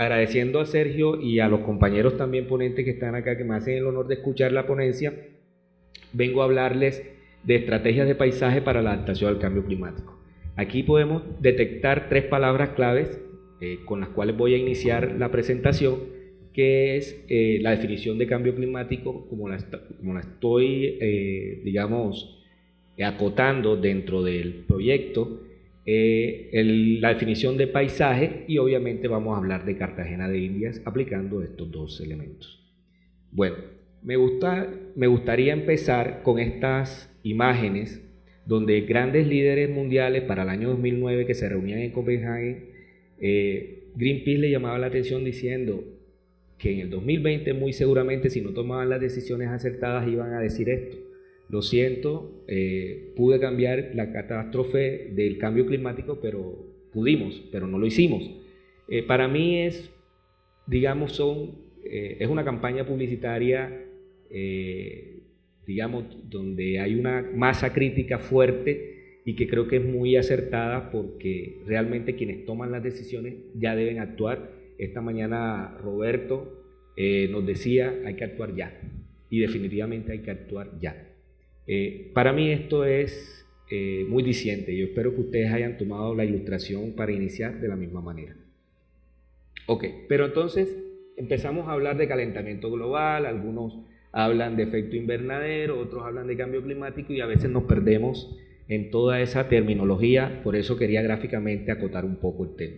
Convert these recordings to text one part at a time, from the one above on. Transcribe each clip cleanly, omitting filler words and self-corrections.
agradeciendo a Sergio y a los compañeros también ponentes que están acá, que me hacen el honor de escuchar la ponencia, vengo a hablarles de estrategias de paisaje para la adaptación al cambio climático. Aquí podemos detectar 3 palabras claves con las cuales voy a iniciar la presentación, que es la definición de cambio climático, como la estoy, digamos, acotando dentro del proyecto, la definición de paisaje, y obviamente vamos a hablar de Cartagena de Indias aplicando estos 2 elementos. Bueno, me gustaría empezar con estas imágenes donde grandes líderes mundiales para el año 2009 que se reunían en Copenhague, Greenpeace le llamaba la atención diciendo que en el 2020 muy seguramente, si no tomaban las decisiones acertadas, iban a decir esto: lo siento, pude cambiar la catástrofe del cambio climático, pero no lo hicimos. Para mí es, digamos, es una campaña publicitaria, digamos, donde hay una masa crítica fuerte y que creo que es muy acertada, porque realmente quienes toman las decisiones ya deben actuar. Esta mañana Roberto nos decía, hay que actuar ya, y definitivamente hay que actuar ya. Para mí esto es muy diciente. Yo espero que ustedes hayan tomado la ilustración para iniciar de la misma manera. Ok, pero entonces empezamos a hablar de calentamiento global, algunos hablan de efecto invernadero, otros hablan de cambio climático, y a veces nos perdemos en toda esa terminología. Por eso quería gráficamente acotar un poco el tema.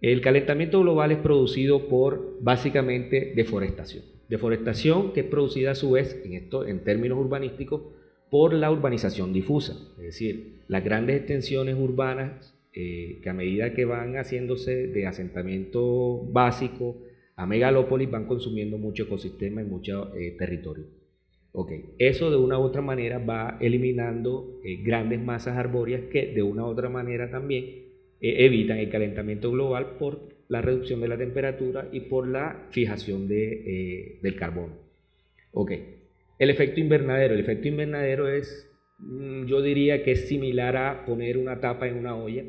El calentamiento global es producido por, básicamente, deforestación. Deforestación que es producida a su vez, en términos urbanísticos, por la urbanización difusa. Es decir, las grandes extensiones urbanas que a medida que van haciéndose de asentamiento básico a megalópolis van consumiendo mucho ecosistema y mucho territorio. Okay. Eso de una u otra manera va eliminando grandes masas arbóreas que de una u otra manera también evitan el calentamiento global por la reducción de la temperatura y por la fijación del carbono. Okay. El efecto invernadero. El efecto invernadero es, yo diría que es similar a poner una tapa en una olla,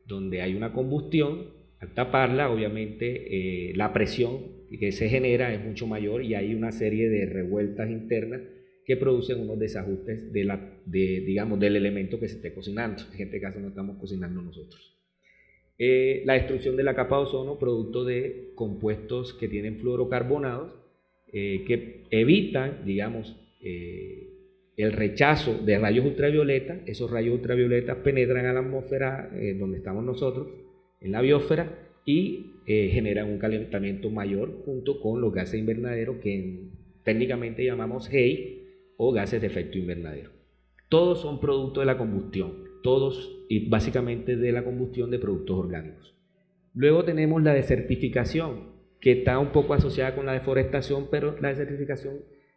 donde hay una combustión. Al taparla, obviamente, la presión que se genera es mucho mayor y hay una serie de revueltas internas que producen unos desajustes digamos, del elemento que se esté cocinando. En este caso no estamos cocinando nosotros. La destrucción de la capa de ozono, producto de compuestos que tienen fluorocarbonados, que evitan, digamos, el rechazo de rayos ultravioleta. Esos rayos ultravioletas penetran a la atmósfera donde estamos nosotros, en la biosfera, y generan un calentamiento mayor junto con los gases invernaderos que técnicamente llamamos GEI o gases de efecto invernadero. Todos son productos de la combustión, todos, y básicamente de la combustión de productos orgánicos. Luego tenemos la desertificación, que está un poco asociada con la deforestación, pero la desertificación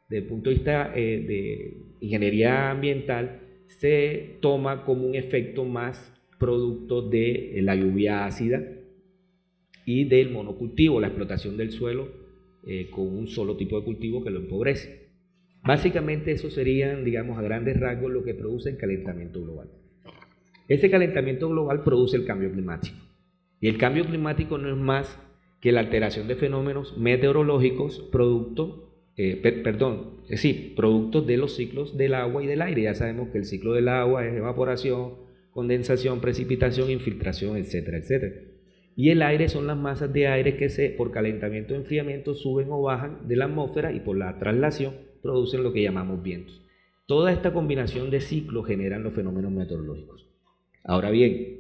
desde el punto de vista de ingeniería ambiental se toma como un efecto más producto de la lluvia ácida y del monocultivo, la explotación del suelo con un solo tipo de cultivo que lo empobrece. Básicamente eso serían, digamos, a grandes rasgos lo que produce el calentamiento global. Ese calentamiento global produce el cambio climático, y el cambio climático no es más que la alteración de fenómenos meteorológicos productos de los ciclos del agua y del aire. Ya sabemos que el ciclo del agua es evaporación, condensación, precipitación, infiltración, etcétera, etcétera. Y el aire son las masas de aire que por calentamiento o enfriamiento suben o bajan de la atmósfera, y por la traslación producen lo que llamamos vientos. Toda esta combinación de ciclos generan los fenómenos meteorológicos. Ahora bien,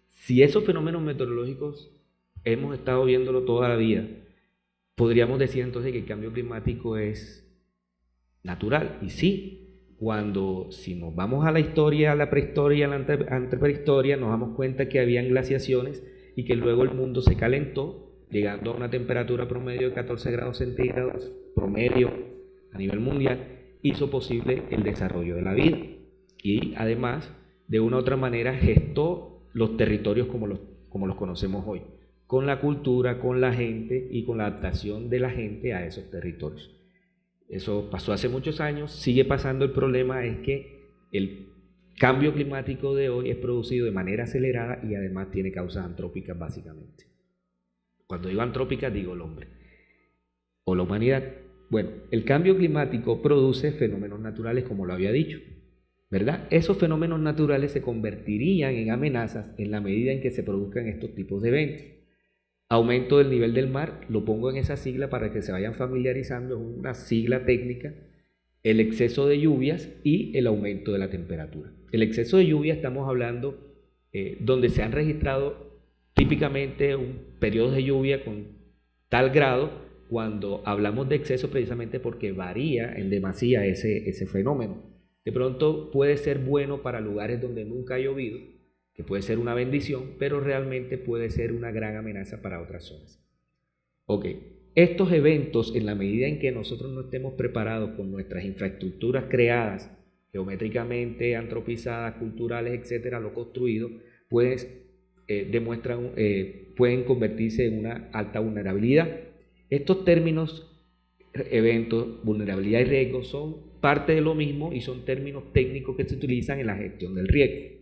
si esos fenómenos meteorológicos hemos estado viéndolo toda la vida, podríamos decir entonces que el cambio climático es natural. Y sí, si nos vamos a la historia, a la prehistoria, a la anteprehistoria, nos damos cuenta que habían glaciaciones y que luego el mundo se calentó, llegando a una temperatura promedio de 14 grados centígrados, promedio a nivel mundial, hizo posible el desarrollo de la vida. Y además, de una u otra manera, gestó los territorios como los conocemos hoy, con la cultura, con la gente y con la adaptación de la gente a esos territorios. Eso pasó hace muchos años, sigue pasando. El problema es que el cambio climático de hoy es producido de manera acelerada y además tiene causas antrópicas básicamente. Cuando digo antrópica, digo el hombre o la humanidad. Bueno, el cambio climático produce fenómenos naturales, como lo había dicho, ¿verdad? Esos fenómenos naturales se convertirían en amenazas en la medida en que se produzcan estos tipos de eventos. Aumento del nivel del mar, lo pongo en esa sigla para que se vayan familiarizando, es una sigla técnica. El exceso de lluvias y el aumento de la temperatura. El exceso de lluvia, estamos hablando donde se han registrado típicamente periodos de lluvia con tal grado, cuando hablamos de exceso precisamente porque varía en demasía ese fenómeno. De pronto puede ser bueno para lugares donde nunca ha llovido, que puede ser una bendición, pero realmente puede ser una gran amenaza para otras zonas. Ok, estos eventos, en la medida en que nosotros no estemos preparados con nuestras infraestructuras creadas, geométricamente, antropizadas, culturales, etcétera, lo construido, pues pueden convertirse en una alta vulnerabilidad. Estos términos, eventos, vulnerabilidad y riesgo, son parte de lo mismo y son términos técnicos que se utilizan en la gestión del riesgo.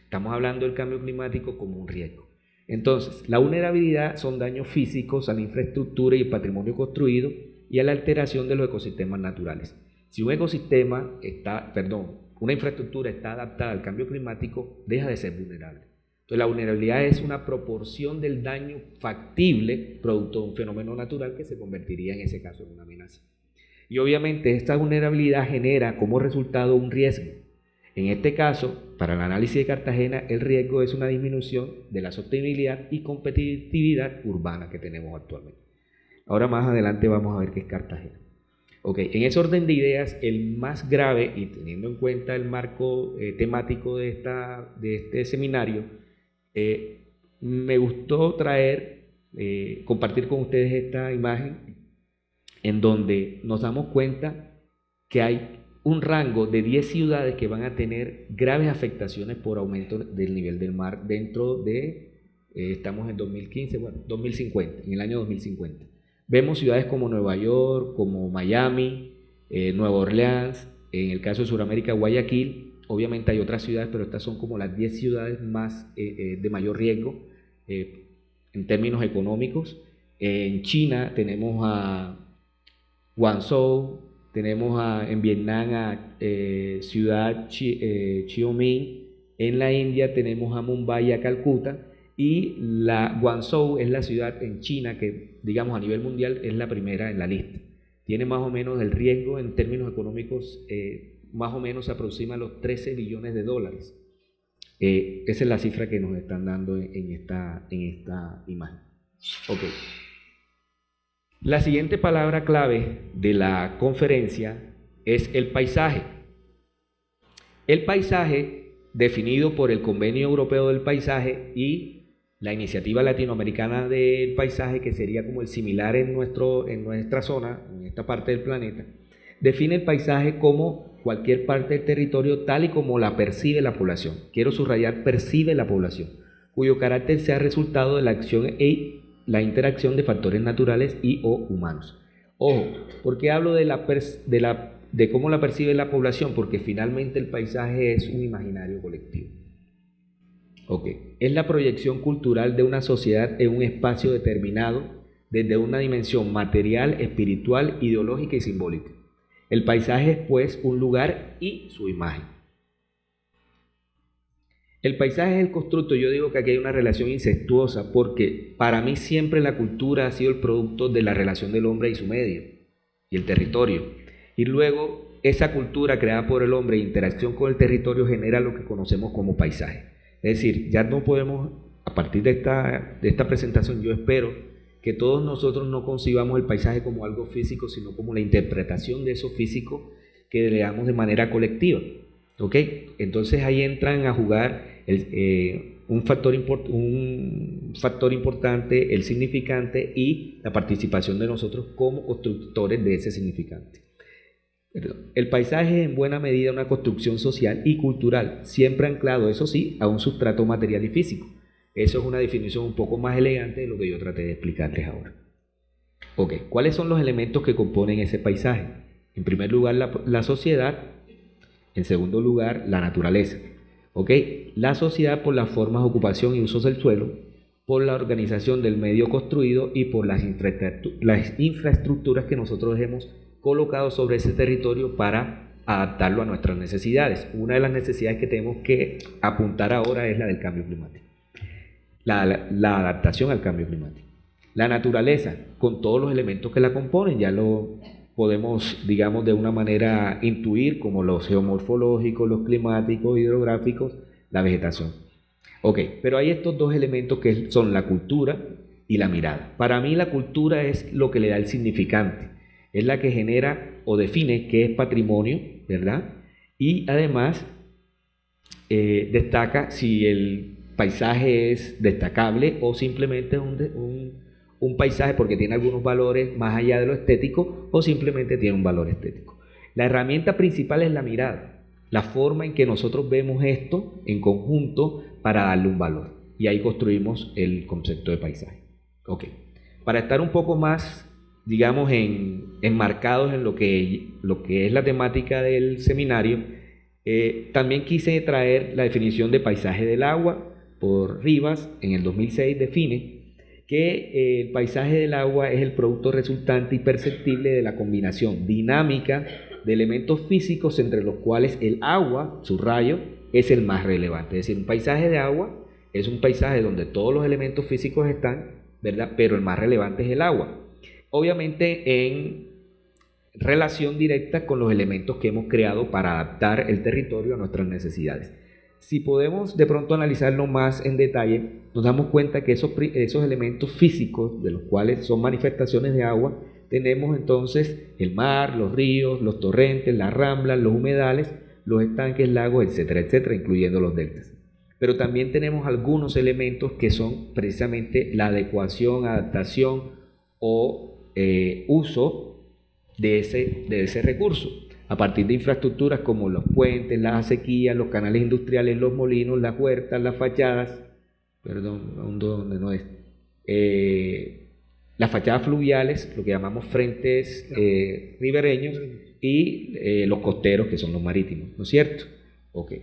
Estamos hablando del cambio climático como un riesgo. Entonces, la vulnerabilidad son daños físicos a la infraestructura y el patrimonio construido y a la alteración de los ecosistemas naturales. Si una infraestructura está adaptada al cambio climático, deja de ser vulnerable. Entonces, la vulnerabilidad es una proporción del daño factible producto de un fenómeno natural que se convertiría en ese caso en una amenaza. Y obviamente esta vulnerabilidad genera como resultado un riesgo. En este caso, para el análisis de Cartagena, el riesgo es una disminución de la sostenibilidad y competitividad urbana que tenemos actualmente. Ahora más adelante vamos a ver qué es Cartagena. Ok, en ese orden de ideas, el más grave, y teniendo en cuenta el marco temático de este seminario, me gustó compartir con ustedes esta imagen en donde nos damos cuenta que hay un rango de 10 ciudades que van a tener graves afectaciones por aumento del nivel del mar dentro de, estamos en 2050, en el año 2050. Vemos ciudades como Nueva York, como Miami, Nueva Orleans, en el caso de Sudamérica, Guayaquil. Obviamente hay otras ciudades, pero estas son como las 10 ciudades más de mayor riesgo en términos económicos. En China tenemos a Guangzhou, tenemos en Vietnam a ciudad Chiao Minh, en la India tenemos a Mumbai y a Calcuta, y Guangzhou es la ciudad en China que, digamos, a nivel mundial es la primera en la lista. Tiene más o menos el riesgo en términos económicos, más o menos se aproxima a los 13 billones de dólares. Esa es la cifra que nos están dando en esta imagen. Ok. La siguiente palabra clave de la conferencia es el paisaje. El paisaje, definido por el Convenio Europeo del Paisaje y la Iniciativa Latinoamericana del Paisaje, que sería como el similar en nuestra zona, en esta parte del planeta, define el paisaje como cualquier parte del territorio tal y como la percibe la población. Quiero subrayar, percibe la población, cuyo carácter sea resultado de la acción y la interacción de factores naturales y o humanos. Ojo, ¿por qué hablo de cómo la percibe la población? Porque finalmente el paisaje es un imaginario colectivo. Ok, es la proyección cultural de una sociedad en un espacio determinado desde una dimensión material, espiritual, ideológica y simbólica. El paisaje es pues un lugar y su imagen. El paisaje es el constructo. Yo digo que aquí hay una relación incestuosa porque para mí siempre la cultura ha sido el producto de la relación del hombre y su medio y el territorio. Y luego esa cultura creada por el hombre e interacción con el territorio genera lo que conocemos como paisaje. Es decir, ya no podemos, a partir de esta presentación, yo espero que todos nosotros no concibamos el paisaje como algo físico, sino como la interpretación de eso físico que le damos de manera colectiva. ¿Ok? Entonces ahí entran a jugar un factor importante, el significante y la participación de nosotros como constructores de ese significante. El paisaje es en buena medida una construcción social y cultural, siempre anclado, eso sí, a un sustrato material y físico. Eso es una definición un poco más elegante de lo que yo traté de explicarles ahora. Ok, ¿cuáles son los elementos que componen ese paisaje? En primer lugar, la sociedad. En segundo lugar, la naturaleza. Ok, la sociedad por las formas de ocupación y usos del suelo. por la organización del medio construido y por las infraestructuras que nosotros hemos colocado sobre ese territorio para adaptarlo a nuestras necesidades. Una de las necesidades que tenemos que apuntar ahora es la del cambio climático, la adaptación al cambio climático. La naturaleza, con todos los elementos que la componen, ya lo podemos, digamos, de una manera intuir, como los geomorfológicos, los climáticos, hidrográficos, la vegetación. Ok, pero hay estos dos elementos que son la cultura y la mirada. Para mí la cultura es lo que le da el significante, es la que genera o define qué es patrimonio, ¿verdad? Y además destaca si el paisaje es destacable o simplemente un paisaje porque tiene algunos valores más allá de lo estético o simplemente tiene un valor estético. La herramienta principal es la mirada, la forma en que nosotros vemos esto en conjunto para darle un valor. Y ahí construimos el concepto de paisaje. Ok. Para estar un poco más, digamos, enmarcados en lo que es la temática del seminario, también quise traer la definición de paisaje del agua por Rivas, en el 2006 define que el paisaje del agua es el producto resultante y perceptible de la combinación dinámica de elementos físicos entre los cuales el agua, su rayo, es el más relevante. Es decir, un paisaje de agua es un paisaje donde todos los elementos físicos están, ¿verdad? Pero el más relevante es el agua. Obviamente en relación directa con los elementos que hemos creado para adaptar el territorio a nuestras necesidades. Si podemos de pronto analizarlo más en detalle, nos damos cuenta que esos elementos físicos, de los cuales son manifestaciones de agua, tenemos entonces el mar, los ríos, los torrentes, las ramblas, los humedales, los estanques, lagos, etcétera, etcétera, incluyendo los deltas. Pero también tenemos algunos elementos que son precisamente la adecuación, adaptación o uso de ese recurso, a partir de infraestructuras como los puentes, las acequias, los canales industriales, los molinos, las huertas, las fachadas, donde no es, las fachadas fluviales, lo que llamamos frentes ribereños, y los costeros, que son los marítimos, ¿no es cierto? Ok.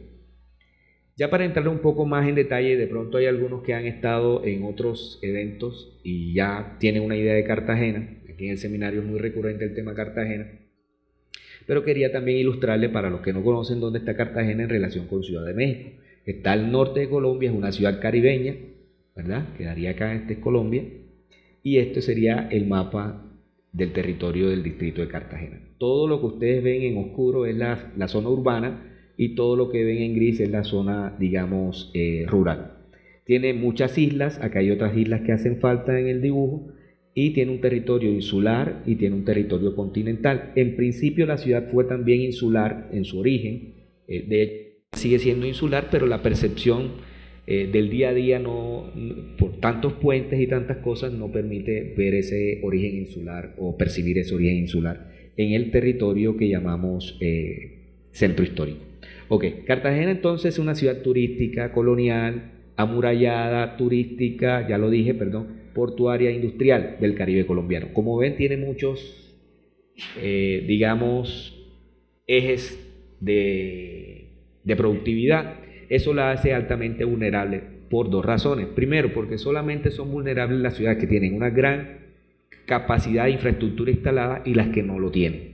Ya para entrar un poco más en detalle, de pronto hay algunos que han estado en otros eventos y ya tienen una idea de Cartagena. Aquí en el seminario es muy recurrente el tema Cartagena. Pero quería también ilustrarle para los que no conocen dónde está Cartagena en relación con Ciudad de México. Está al norte de Colombia, es una ciudad caribeña, ¿verdad? Quedaría acá, este es Colombia. Y este sería el mapa del territorio del distrito de Cartagena. Todo lo que ustedes ven en oscuro es la zona urbana y todo lo que ven en gris es la zona, digamos, rural. Tiene muchas islas, acá hay otras islas que hacen falta en el dibujo, y tiene un territorio insular y tiene un territorio continental. En principio la ciudad fue también insular en su origen, de hecho sigue siendo insular, pero la percepción del día a día por tantos puentes y tantas cosas no permite ver ese origen insular o percibir ese origen insular en el territorio que llamamos centro histórico. Ok, Cartagena entonces es una ciudad turística, colonial, amurallada, turística, ya lo dije, portuaria industrial del Caribe colombiano. Como ven, tiene muchos, digamos, ejes de productividad. Eso la hace altamente vulnerable por dos razones. Primero, porque solamente son vulnerables las ciudades que tienen una gran capacidad de infraestructura instalada y las que no lo tienen.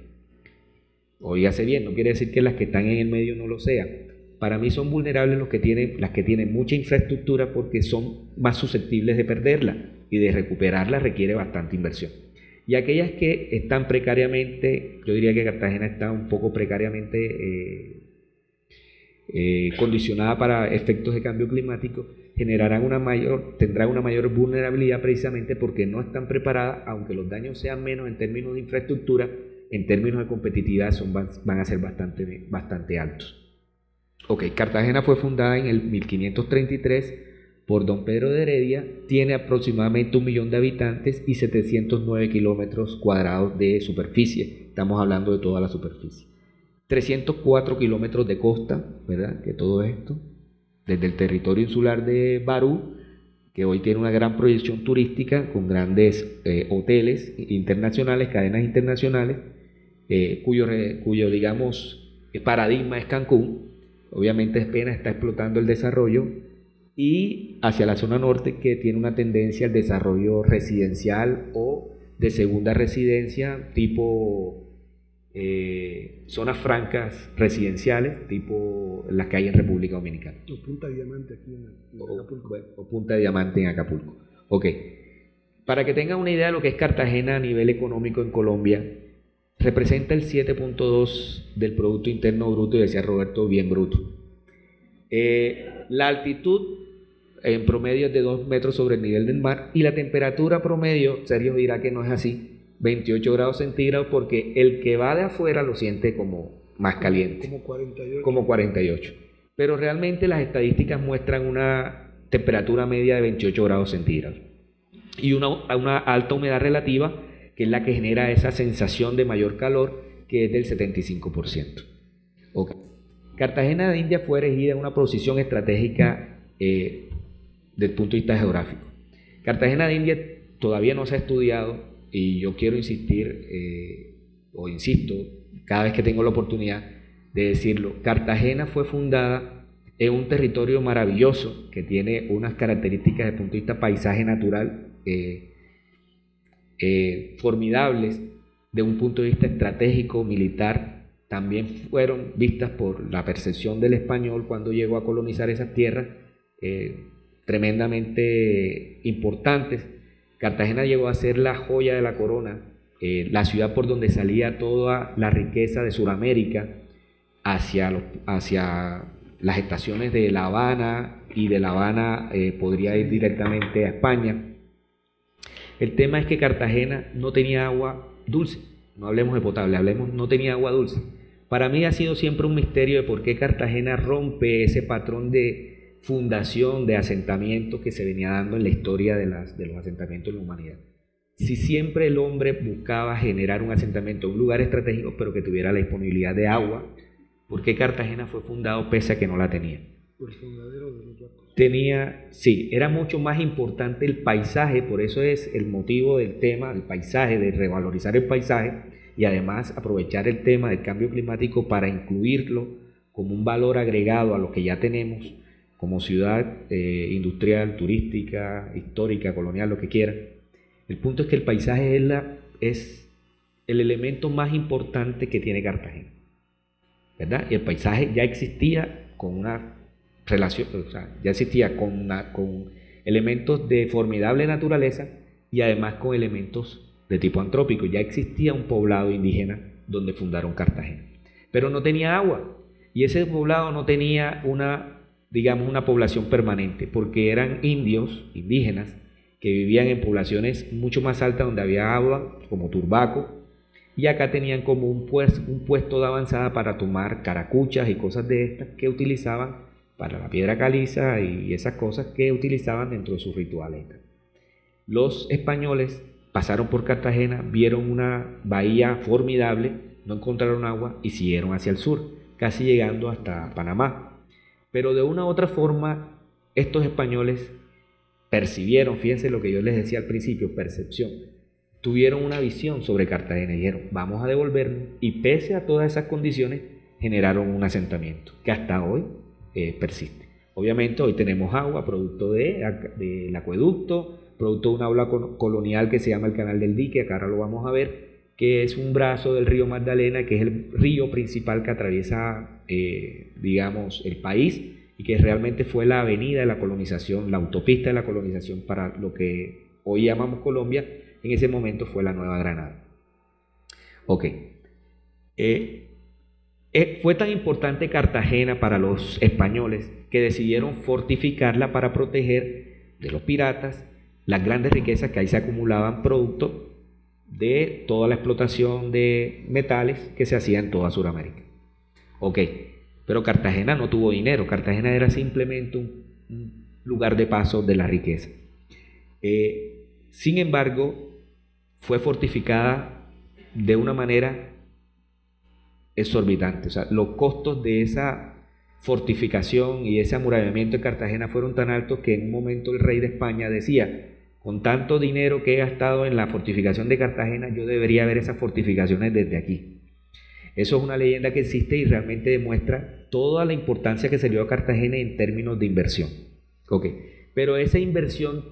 Oígase bien, no quiere decir que las que están en el medio no lo sean. Para mí son vulnerables las que tienen mucha infraestructura porque son más susceptibles de perderla y de recuperarla requiere bastante inversión. Y aquellas que están precariamente, yo diría que Cartagena está un poco precariamente condicionada para efectos de cambio climático, tendrán una mayor vulnerabilidad precisamente porque no están preparadas, aunque los daños sean menos en términos de infraestructura, en términos de competitividad van a ser bastante altos. Ok, Cartagena fue fundada en el 1533 por don Pedro de Heredia, tiene aproximadamente 1 millón de habitantes y 709 kilómetros cuadrados de superficie, estamos hablando de toda la superficie. 304 kilómetros de costa, ¿verdad? Que todo esto, desde el territorio insular de Barú, que hoy tiene una gran proyección turística con grandes hoteles internacionales, cadenas internacionales, cuyo digamos, paradigma es Cancún. Obviamente apenas está explotando el desarrollo y hacia la zona norte, que tiene una tendencia al desarrollo residencial o de segunda residencia, tipo zonas francas residenciales, tipo las que hay en República Dominicana. O Punta Diamante aquí en Acapulco. O Punta Diamante en Acapulco. Ok. Para que tengan una idea de lo que es Cartagena a nivel económico en Colombia, representa el 7.2 del Producto Interno Bruto, y decía Roberto, bien bruto. La altitud en promedio es de 2 metros sobre el nivel del mar, y la temperatura promedio, Sergio dirá que no es así, 28 grados centígrados, porque el que va de afuera lo siente como más caliente. Como 48. Como 48. Pero realmente las estadísticas muestran una temperatura media de 28 grados centígrados y una alta humedad relativa, que es la que genera esa sensación de mayor calor, que es del 75%. Okay. Cartagena de India fue erigida en una posición estratégica desde el punto de vista geográfico. Cartagena de India todavía no se ha estudiado, y yo quiero insistir, o insisto, cada vez que tengo la oportunidad de decirlo. Cartagena fue fundada en un territorio maravilloso que tiene unas características desde el punto de vista paisaje natural formidables. De un punto de vista estratégico, militar, también fueron vistas por la percepción del español cuando llegó a colonizar esas tierras, tremendamente importantes. Cartagena llegó a ser la joya de la corona, la ciudad por donde salía toda la riqueza de Sudamérica hacia las estaciones de La Habana, y de La Habana podría ir directamente a España. El tema es que Cartagena no tenía agua dulce, no hablemos de potable, no tenía agua dulce. Para mí ha sido siempre un misterio de por qué Cartagena rompe ese patrón de fundación, de asentamiento que se venía dando en la historia de los asentamientos de la humanidad. Si siempre el hombre buscaba generar un asentamiento, un lugar estratégico, pero que tuviera la disponibilidad de agua, ¿por qué Cartagena fue fundado pese a que no la tenía? El fundadero de los Yacos. Sí, era mucho más importante el paisaje, por eso es el motivo del tema, el paisaje, de revalorizar el paisaje, y además aprovechar el tema del cambio climático para incluirlo como un valor agregado a lo que ya tenemos como ciudad industrial, turística, histórica, colonial, lo que quiera. El punto es que el paisaje es el elemento más importante que tiene Cartagena, ¿verdad? Y el paisaje ya existía con una relación, o sea, ya existía con elementos de formidable naturaleza, y además con elementos de tipo antrópico. Ya existía un poblado indígena donde fundaron Cartagena, pero no tenía agua, y ese poblado no tenía una población permanente, porque eran indígenas, que vivían en poblaciones mucho más altas donde había agua, como Turbaco, y acá tenían como un puesto de avanzada para tomar caracuchas y cosas de estas que utilizaban para la piedra caliza y esas cosas que utilizaban dentro de sus rituales. Los españoles pasaron por Cartagena, vieron una bahía formidable, no encontraron agua y siguieron hacia el sur, casi llegando hasta Panamá. Pero de una u otra forma, estos españoles percibieron, fíjense lo que yo les decía al principio, percepción, tuvieron una visión sobre Cartagena y dijeron, vamos a devolvernos, y pese a todas esas condiciones, generaron un asentamiento que hasta hoy persiste. Obviamente hoy tenemos agua, producto del acueducto, producto de una obra colonial que se llama el Canal del Dique, acá ahora lo vamos a ver, que es un brazo del río Magdalena, que es el río principal que atraviesa, el país, y que realmente fue la avenida de la colonización, la autopista de la colonización para lo que hoy llamamos Colombia. En ese momento fue la Nueva Granada. Ok. Fue tan importante Cartagena para los españoles que decidieron fortificarla para proteger de los piratas las grandes riquezas que ahí se acumulaban, producto de toda la explotación de metales que se hacía en toda Sudamérica. Ok, pero Cartagena no tuvo dinero, Cartagena era simplemente un lugar de paso de la riqueza. Sin embargo, fue fortificada de una manera exorbitante. O sea, los costos de esa fortificación y ese amurallamiento de Cartagena fueron tan altos que en un momento el rey de España decía, con tanto dinero que he gastado en la fortificación de Cartagena, yo debería ver esas fortificaciones desde aquí. Eso es una leyenda que existe y realmente demuestra toda la importancia que se le dio a Cartagena en términos de inversión. Ok, pero esa inversión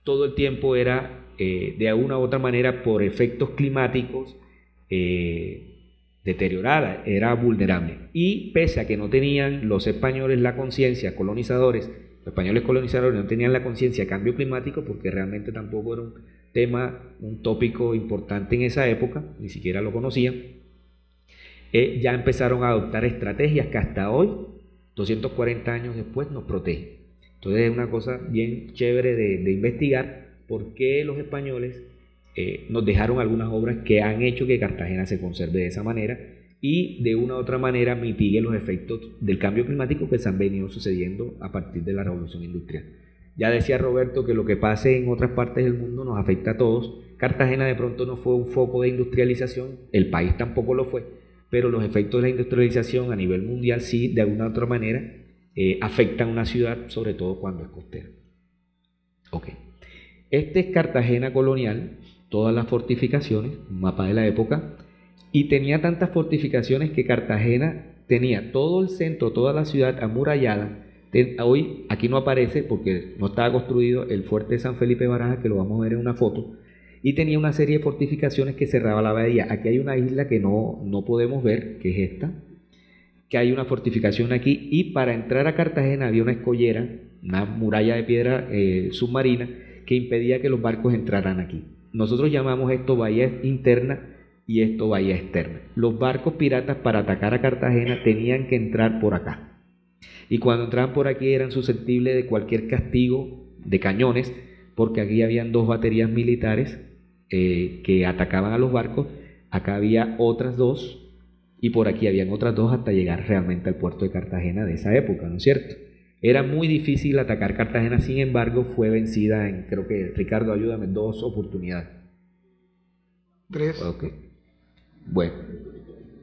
todo el tiempo era de una u otra manera por efectos climáticos deteriorada, era vulnerable. Y pese a que no tenían los españoles la conciencia, colonizadores, los españoles colonizadores no tenían la conciencia de cambio climático, porque realmente tampoco era un tema, un tópico importante en esa época, ni siquiera lo conocían, ya empezaron a adoptar estrategias que hasta hoy, 240 años después, nos protegen. Entonces es una cosa bien chévere de investigar por qué los españoles nos dejaron algunas obras que han hecho que Cartagena se conserve de esa manera y de una u otra manera mitigue los efectos del cambio climático que se han venido sucediendo a partir de la revolución industrial. Ya decía Roberto que lo que pase en otras partes del mundo nos afecta a todos. Cartagena de pronto no fue un foco de industrialización, el país tampoco lo fue, pero los efectos de la industrialización a nivel mundial sí, de alguna u otra manera, afectan a una ciudad, sobre todo cuando es costera. Ok. Este es Cartagena colonial, todas las fortificaciones, un mapa de la época, y tenía tantas fortificaciones que Cartagena tenía todo el centro, toda la ciudad amurallada. Hoy aquí no aparece porque no estaba construido el fuerte de San Felipe de Barajas, que lo vamos a ver en una foto, y tenía una serie de fortificaciones que cerraba la bahía. Aquí hay una isla que no podemos ver, que es esta, que hay una fortificación aquí, y para entrar a Cartagena había una escollera, una muralla de piedra submarina, que impedía que los barcos entraran aquí. Nosotros llamamos esto bahía interna y esto bahía externa. Los barcos piratas para atacar a Cartagena tenían que entrar por acá. Y cuando entraban por aquí eran susceptibles de cualquier castigo de cañones, porque aquí habían dos baterías militares que atacaban a los barcos. Acá había otras dos y por aquí habían otras dos hasta llegar realmente al puerto de Cartagena de esa época, ¿no es cierto? Era muy difícil atacar Cartagena, sin embargo fue vencida en, creo que, Ricardo, ayúdame, 2 oportunidades. 3. Ok. Bueno,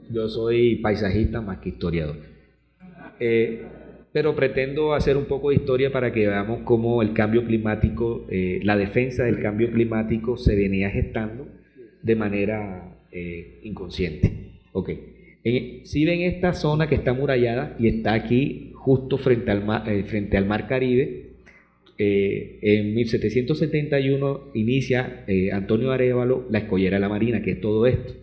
yo soy paisajista más que historiador. Pero pretendo hacer un poco de historia para que veamos cómo el cambio climático, la defensa del cambio climático se venía gestando de manera inconsciente. Ok. Si ven esta zona que está amurallada y está aquí justo frente al mar Caribe, en 1771 inicia Antonio Arévalo la escollera de la Marina, que es todo esto,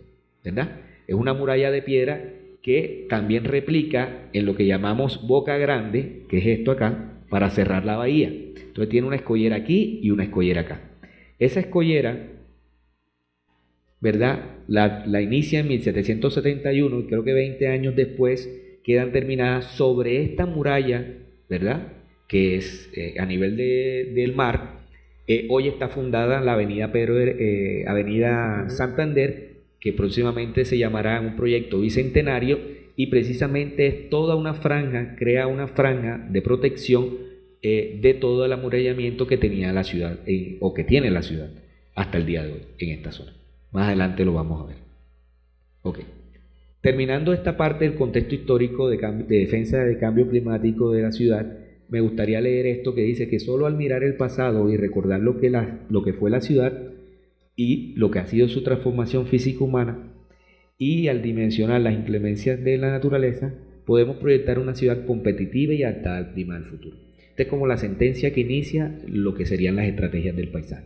¿verdad? Es una muralla de piedra que también replica en lo que llamamos Boca Grande, que es esto acá, para cerrar la bahía. Entonces tiene una escollera aquí y una escollera acá. Esa escollera, ¿verdad? La inicia en 1771 y creo que 20 años después quedan terminadas sobre esta muralla, ¿verdad? Que es a nivel del mar. Hoy está fundada la avenida Avenida Santander, que próximamente se llamará un proyecto bicentenario, y precisamente es toda una franja, crea una franja de protección de todo el amurallamiento que tenía la ciudad, o que tiene la ciudad hasta el día de hoy en esta zona. Más adelante lo vamos a ver. Ok. Terminando esta parte del contexto histórico de defensa del cambio climático de la ciudad, me gustaría leer esto que dice que solo al mirar el pasado y recordar lo que fue la ciudad y lo que ha sido su transformación física humana, y al dimensionar las inclemencias de la naturaleza, podemos proyectar una ciudad competitiva y adaptada al clima del futuro. Esta es como la sentencia que inicia lo que serían las estrategias del paisaje.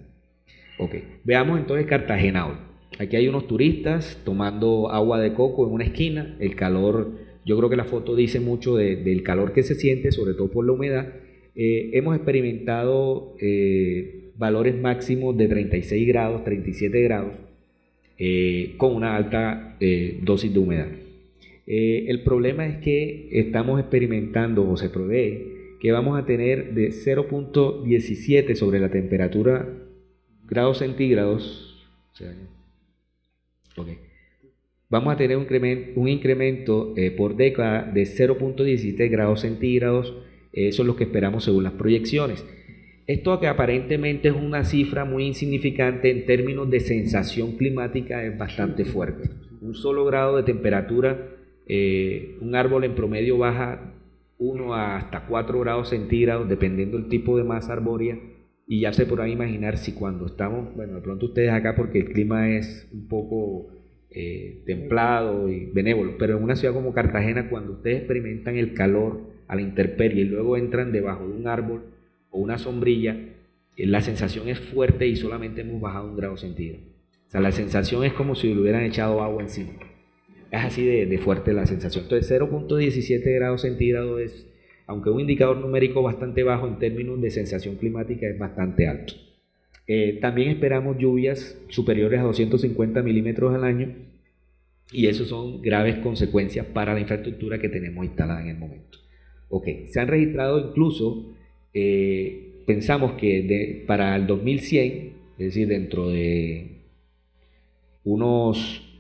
Ok, veamos entonces Cartagena hoy. Aquí hay unos turistas tomando agua de coco en una esquina. El calor, yo creo que la foto dice mucho del calor que se siente, sobre todo por la humedad. Hemos experimentado valores máximos de 36 grados, 37 grados, con una alta dosis de humedad. El problema es que estamos experimentando, o se prevé, que vamos a tener de 0.17 sobre la temperatura grados centígrados, o sea, okay. Vamos a tener un incremento por década de 0.17 grados centígrados. Eso es lo que esperamos según las proyecciones. Esto, que aparentemente es una cifra muy insignificante en términos de sensación climática, es bastante fuerte. Un solo grado de temperatura, un árbol en promedio baja 1 hasta 4 grados centígrados, dependiendo del tipo de masa arbórea, y ya se podrán imaginar si cuando estamos, bueno, de pronto ustedes acá porque el clima es un poco templado y benévolo, pero en una ciudad como Cartagena, cuando ustedes experimentan el calor a la intemperie y luego entran debajo de un árbol o una sombrilla, la sensación es fuerte y solamente hemos bajado 1 grado centígrado. O sea, la sensación es como si le hubieran echado agua encima. Es así de fuerte la sensación. Entonces 0.17 grados centígrados es, aunque un indicador numérico bastante bajo en términos de sensación climática, es bastante alto. También esperamos lluvias superiores a 250 milímetros al año, y eso son graves consecuencias para la infraestructura que tenemos instalada en el momento. Se han registrado incluso, pensamos que para el 2100, es decir, dentro de unos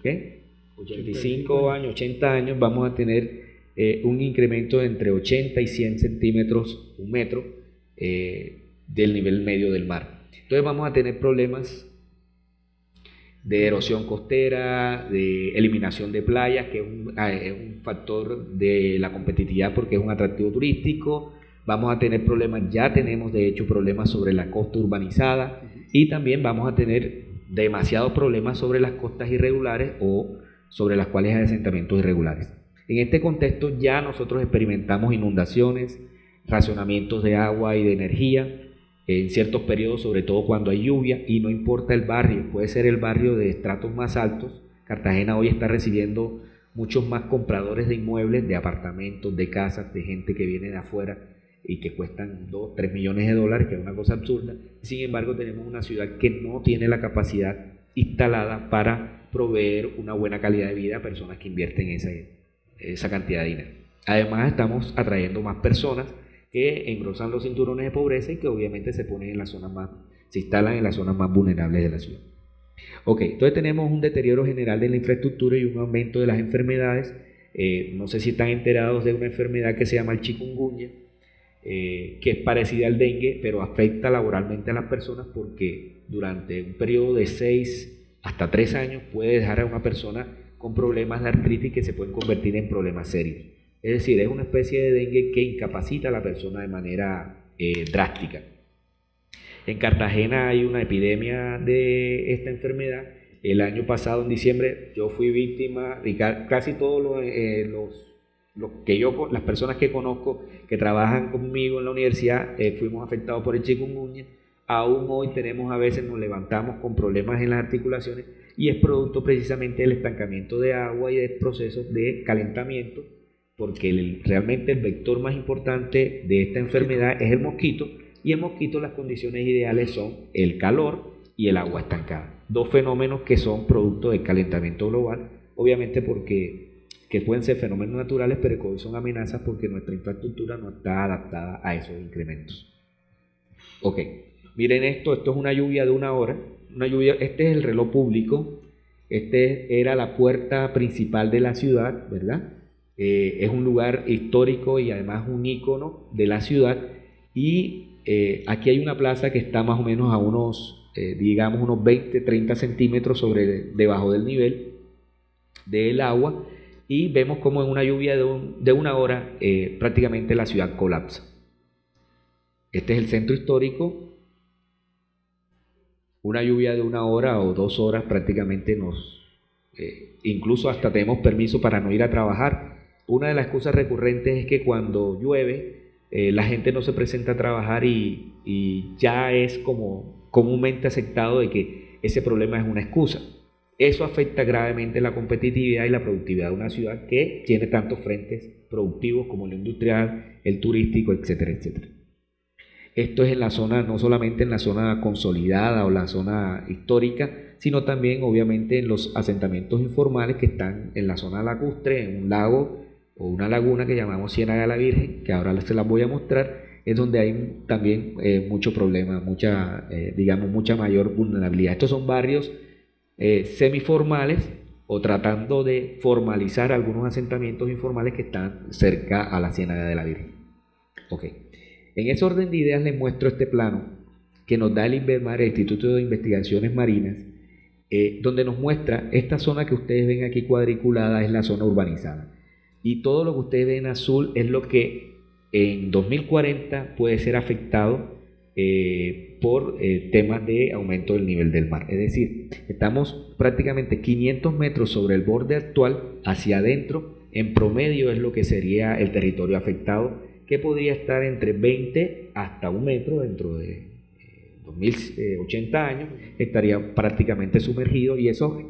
85 años, 80 años, vamos a tener un incremento de entre 80 y 100 centímetros, 1 metro, del nivel medio del mar. Entonces vamos a tener problemas de erosión costera, de eliminación de playas, que es un factor de la competitividad porque es un atractivo turístico. Vamos a tener problemas, ya tenemos de hecho problemas sobre la costa urbanizada, y también vamos a tener demasiados problemas sobre las costas irregulares o sobre las cuales hay asentamientos irregulares. En este contexto ya nosotros experimentamos inundaciones, racionamientos de agua y de energía en ciertos periodos, sobre todo cuando hay lluvia, y no importa el barrio, puede ser el barrio de estratos más altos. Cartagena hoy está recibiendo muchos más compradores de inmuebles, de apartamentos, de casas, de gente que viene de afuera y que cuestan 2, 3 millones de dólares, que es una cosa absurda. Sin embargo, tenemos una ciudad que no tiene la capacidad instalada para proveer una buena calidad de vida a personas que invierten esa cantidad de dinero. Además, estamos atrayendo más personas que engrosan los cinturones de pobreza y que obviamente se instalan en las zonas más vulnerables de la ciudad. Entonces tenemos un deterioro general de la infraestructura y un aumento de las enfermedades. No sé si están enterados de una enfermedad que se llama el chikungunya, que es parecida al dengue, pero afecta laboralmente a las personas porque durante un periodo de 6 hasta 3 años puede dejar a una persona con problemas de artritis que se pueden convertir en problemas serios. Es decir, es una especie de dengue que incapacita a la persona de manera drástica. En Cartagena hay una epidemia de esta enfermedad. El año pasado, en diciembre, yo fui víctima, y casi todos las personas que conozco que trabajan conmigo en la universidad, fuimos afectados por el chikungunya. Aún hoy a veces nos levantamos con problemas en las articulaciones, y es producto precisamente del estancamiento de agua y de procesos de calentamiento, porque realmente el vector más importante de esta enfermedad es el mosquito, y el mosquito, las condiciones ideales son el calor y el agua estancada, 2 fenómenos que son producto del calentamiento global, obviamente que pueden ser fenómenos naturales, pero que hoy son amenazas porque nuestra infraestructura no está adaptada a esos incrementos. Miren esto es una lluvia de 1 hora, este es el reloj público, era la puerta principal de la ciudad, ¿verdad? Es un lugar histórico y además un ícono de la ciudad, y aquí hay una plaza que está más o menos a unos 20-30 centímetros debajo del nivel del agua, y vemos como en una lluvia de 1 hora prácticamente la ciudad colapsa. Este es el centro histórico. Una lluvia de 1 hora o 2 horas prácticamente incluso hasta tenemos permiso para no ir a trabajar. Una de las excusas recurrentes es que cuando llueve la gente no se presenta a trabajar, y ya es como comúnmente aceptado de que ese problema es una excusa. Eso afecta gravemente la competitividad y la productividad de una ciudad que tiene tantos frentes productivos como el industrial, el turístico, etcétera, etcétera. Esto es en la zona, no solamente en la zona consolidada o la zona histórica, sino también obviamente en los asentamientos informales que están en la zona lacustre, en un lago o una laguna que llamamos Ciénaga de la Virgen, que ahora se las voy a mostrar, es donde hay también mucho problema, mucha mayor vulnerabilidad. Estos son barrios semiformales o tratando de formalizar algunos asentamientos informales que están cerca a la Ciénaga de la Virgen. En ese orden de ideas les muestro este plano que nos da el INVEMAR, el Instituto de Investigaciones Marinas, donde nos muestra esta zona que ustedes ven aquí cuadriculada, es la zona urbanizada. Y todo lo que ustedes ven en azul es lo que en 2040 puede ser afectado por temas de aumento del nivel del mar. Es decir, estamos prácticamente 500 metros sobre el borde actual, hacia adentro, en promedio es lo que sería el territorio afectado, que podría estar entre 20 hasta 1 metro dentro de 2080 años, estaría prácticamente sumergido, y eso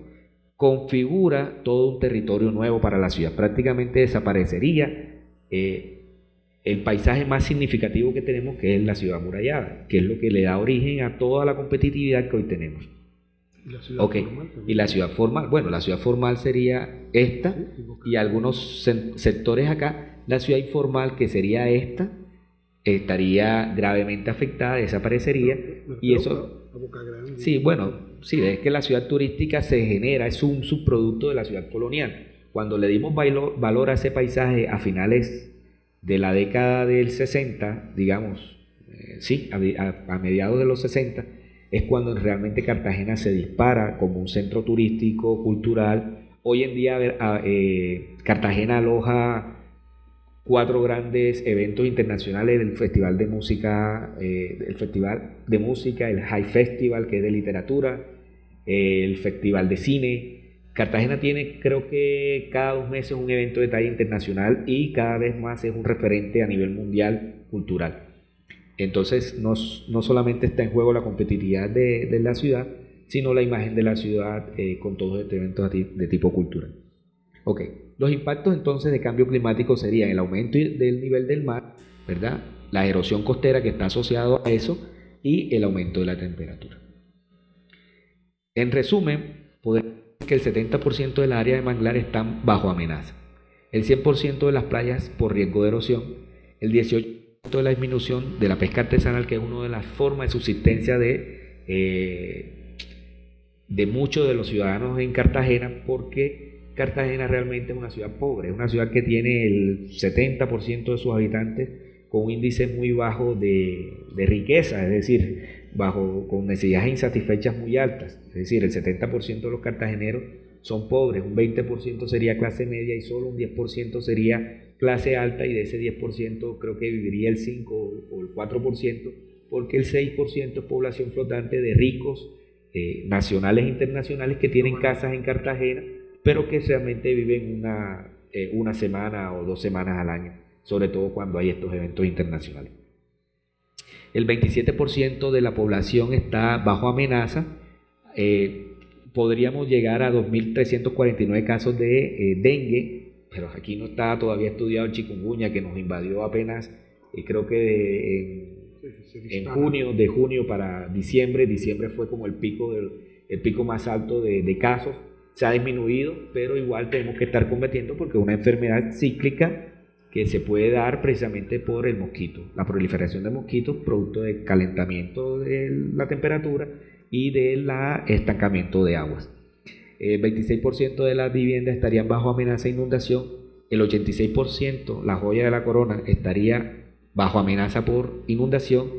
configura todo un territorio nuevo para la ciudad. Prácticamente desaparecería el paisaje más significativo que tenemos, que es la ciudad amurallada, que es lo que le da origen a toda la competitividad que hoy tenemos. ¿Y la ciudad formal? Y la ciudad formal, bueno, la ciudad formal sería esta, y algunos sectores acá. La ciudad informal, que sería esta, estaría gravemente afectada, desaparecería, y eso... Sí, bueno, sí, es que la ciudad turística se genera, es un subproducto de la ciudad colonial. Cuando le dimos valor a ese paisaje a finales de la década del 60, digamos, a mediados de los 60, es cuando realmente Cartagena se dispara como un centro turístico, cultural. Hoy en día Cartagena aloja 4 grandes eventos internacionales: el Festival de Música, el High Festival, que es de literatura, el Festival de Cine. Cartagena tiene, creo que cada 2 meses, un evento de talla internacional, y cada vez más es un referente a nivel mundial cultural. Entonces no solamente está en juego la competitividad de la ciudad, sino la imagen de la ciudad con todos estos eventos de tipo cultural. Ok, los impactos entonces de cambio climático serían el aumento del nivel del mar, ¿verdad?, la erosión costera que está asociado a eso, y el aumento de la temperatura. En resumen, podemos decir que el 70% del área de manglar están bajo amenaza, el 100% de las playas por riesgo de erosión, el 18% de la disminución de la pesca artesanal, que es una de las formas de subsistencia de muchos de los ciudadanos en Cartagena, porque Cartagena realmente es una ciudad pobre, es una ciudad que tiene el 70% de sus habitantes con un índice muy bajo de riqueza, es decir, con necesidades insatisfechas muy altas. Es decir, el 70% de los cartageneros son pobres, un 20% sería clase media y solo un 10% sería clase alta, y de ese 10% creo que viviría el 5 o el 4%, porque el 6% es población flotante de ricos nacionales e internacionales que tienen casas en Cartagena, pero que realmente viven una semana o 2 semanas al año, sobre todo cuando hay estos eventos internacionales. El 27% de la población está bajo amenaza. Podríamos llegar a 2.349 casos de dengue, pero aquí no está todavía estudiado el chikungunya, que nos invadió apenas, creo que en junio, de junio para diciembre. Diciembre fue como el pico más alto de casos. Se ha disminuido, pero igual tenemos que estar combatiendo, porque es una enfermedad cíclica que se puede dar precisamente por el mosquito, la proliferación de mosquitos producto del calentamiento de la temperatura y del estancamiento de aguas. El 26% de las viviendas estarían bajo amenaza de inundación, el 86%, la joya de la corona, estaría bajo amenaza por inundación,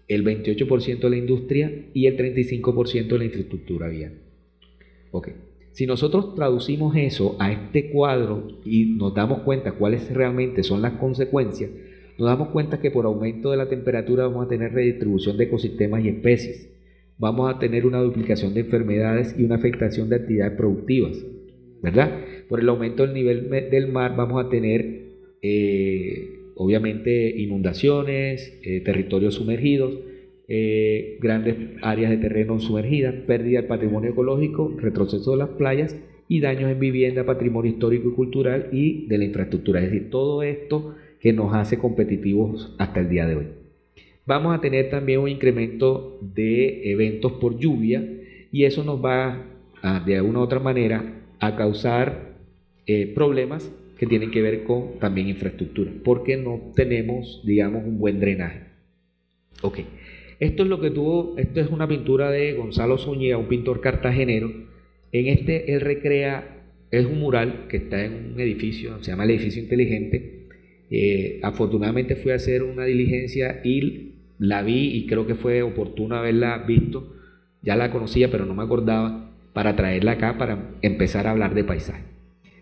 el 28% de la industria y el 35% de la infraestructura vial. Ok. Si nosotros traducimos eso a este cuadro y nos damos cuenta cuáles realmente son las consecuencias, nos damos cuenta que por aumento de la temperatura vamos a tener redistribución de ecosistemas y especies, vamos a tener una duplicación de enfermedades y una afectación de actividades productivas, ¿verdad? Por el aumento del nivel del mar vamos a tener obviamente inundaciones, territorios sumergidos, grandes áreas de terreno sumergidas, pérdida del patrimonio ecológico, retroceso de las playas y daños en vivienda, patrimonio histórico y cultural y de la infraestructura. Es decir, todo esto que nos hace competitivos hasta el día de hoy. Vamos a tener también un incremento de eventos por lluvia, y eso nos va de alguna u otra manera a causar problemas que tienen que ver con también infraestructura, porque no tenemos, digamos, un buen drenaje. Ok. Esto es una pintura de Gonzalo Zúñiga, un pintor cartagenero. En él recrea, es un mural que está en un edificio, se llama el Edificio Inteligente. Afortunadamente fui a hacer una diligencia y la vi, y creo que fue oportuno haberla visto. Ya la conocía, pero no me acordaba, para traerla acá para empezar a hablar de paisaje.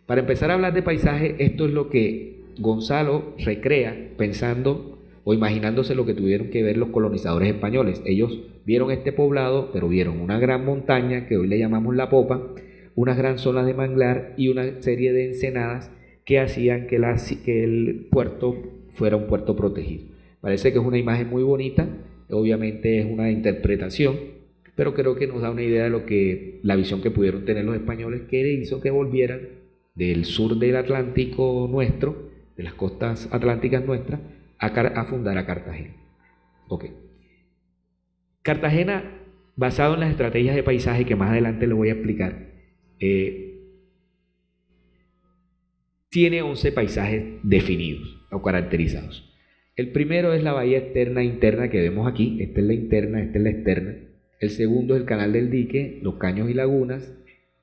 Para empezar a hablar de paisaje, esto es lo que Gonzalo recrea pensando o imaginándose lo que tuvieron que ver los colonizadores españoles. Ellos vieron este poblado, pero vieron una gran montaña, que hoy le llamamos La Popa, unas gran zonas de manglar y una serie de ensenadas que hacían que el puerto fuera un puerto protegido. Parece que es una imagen muy bonita, obviamente es una interpretación, pero creo que nos da una idea de lo que la visión que pudieron tener los españoles, que hizo que volvieran del sur del Atlántico nuestro, de las costas atlánticas nuestras, a fundar a Cartagena. Ok. Cartagena, basado en las estrategias de paisaje que más adelante les voy a explicar, tiene 11 paisajes definidos o caracterizados. El primero es la bahía externa e interna que vemos aquí. Esta es la interna, esta es la externa. El segundo es el canal del dique, los caños y lagunas,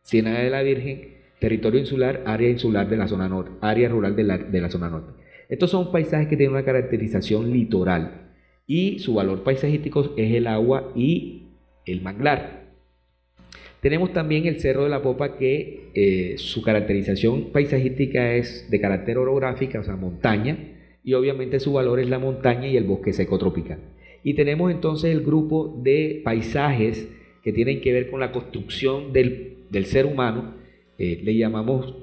Ciénaga de la Virgen, territorio insular, área insular de la zona norte, área rural de la zona norte. Estos son paisajes que tienen una caracterización litoral y su valor paisajístico es el agua y el manglar. Tenemos también el Cerro de la Popa, que su caracterización paisajística es de carácter orográfica, o sea, montaña, y obviamente su valor es la montaña y el bosque seco tropical. Y tenemos entonces el grupo de paisajes que tienen que ver con la construcción del ser humano. Le llamamos,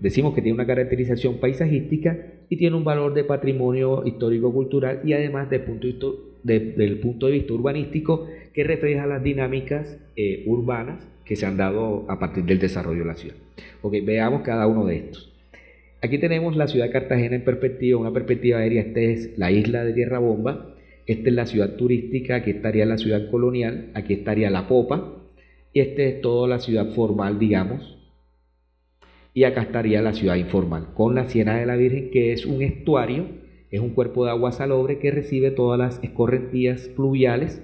decimos que tiene una caracterización paisajística y tiene un valor de patrimonio histórico-cultural y además del punto de vista urbanístico, que refleja las dinámicas urbanas que se han dado a partir del desarrollo de la ciudad. Ok, veamos cada uno de estos. Aquí tenemos la ciudad de Cartagena en perspectiva, una perspectiva aérea. Esta es la isla de Tierra Bomba, esta es la ciudad turística, aquí estaría la ciudad colonial, aquí estaría la popa, y esta es toda la ciudad formal, digamos, y acá estaría la ciudad informal, con la Ciénaga de la Virgen, que es un estuario, es un cuerpo de agua salobre que recibe todas las escorrentías fluviales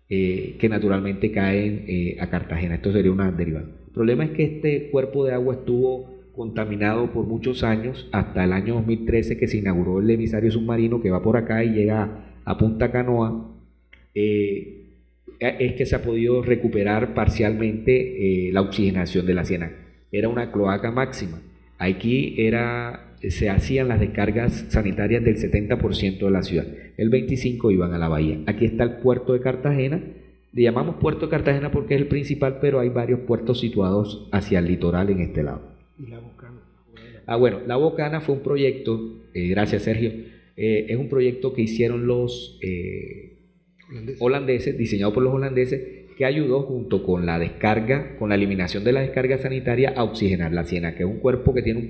que naturalmente caen a Cartagena. Esto sería una derivada. El problema es que este cuerpo de agua estuvo contaminado por muchos años, hasta el año 2013, que se inauguró el emisario submarino que va por acá y llega a Punta Canoa. Es que se ha podido recuperar parcialmente la oxigenación de la ciénaga. Era una cloaca máxima. Aquí se hacían las descargas sanitarias del 70% de la ciudad, el 25% iban a la bahía. Aquí está el puerto de Cartagena, le llamamos puerto de Cartagena porque es el principal, pero hay varios puertos situados hacia el litoral en este lado. ¿Y la Bocana? Bueno, la Bocana fue un proyecto, gracias Sergio, es un proyecto que hicieron los holandeses, diseñado por los holandeses, que ayudó junto con la descarga, con la eliminación de la descarga sanitaria, a oxigenar la ciénaga, que es un cuerpo que tiene un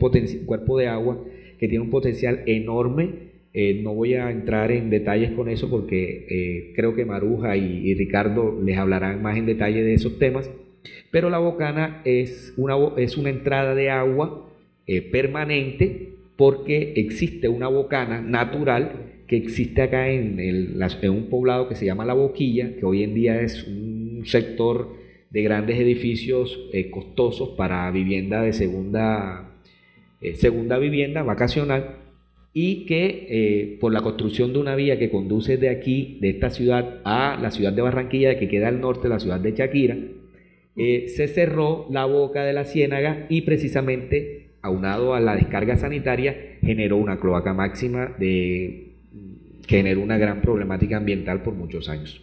cuerpo de agua que tiene un potencial enorme. No voy a entrar en detalles con eso porque creo que Maruja y Ricardo les hablarán más en detalle de esos temas, pero la Bocana es una entrada de agua permanente, porque existe una bocana natural que existe acá en un poblado que se llama La Boquilla, que hoy en día es un sector de grandes edificios costosos para vivienda de segunda vivienda vacacional, y que por la construcción de una vía que conduce de aquí, de esta ciudad, a la ciudad de Barranquilla, que queda al norte de la ciudad de Shakira, se cerró la boca de la ciénaga y precisamente, aunado a la descarga sanitaria, generó una cloaca máxima que generó una gran problemática ambiental por muchos años.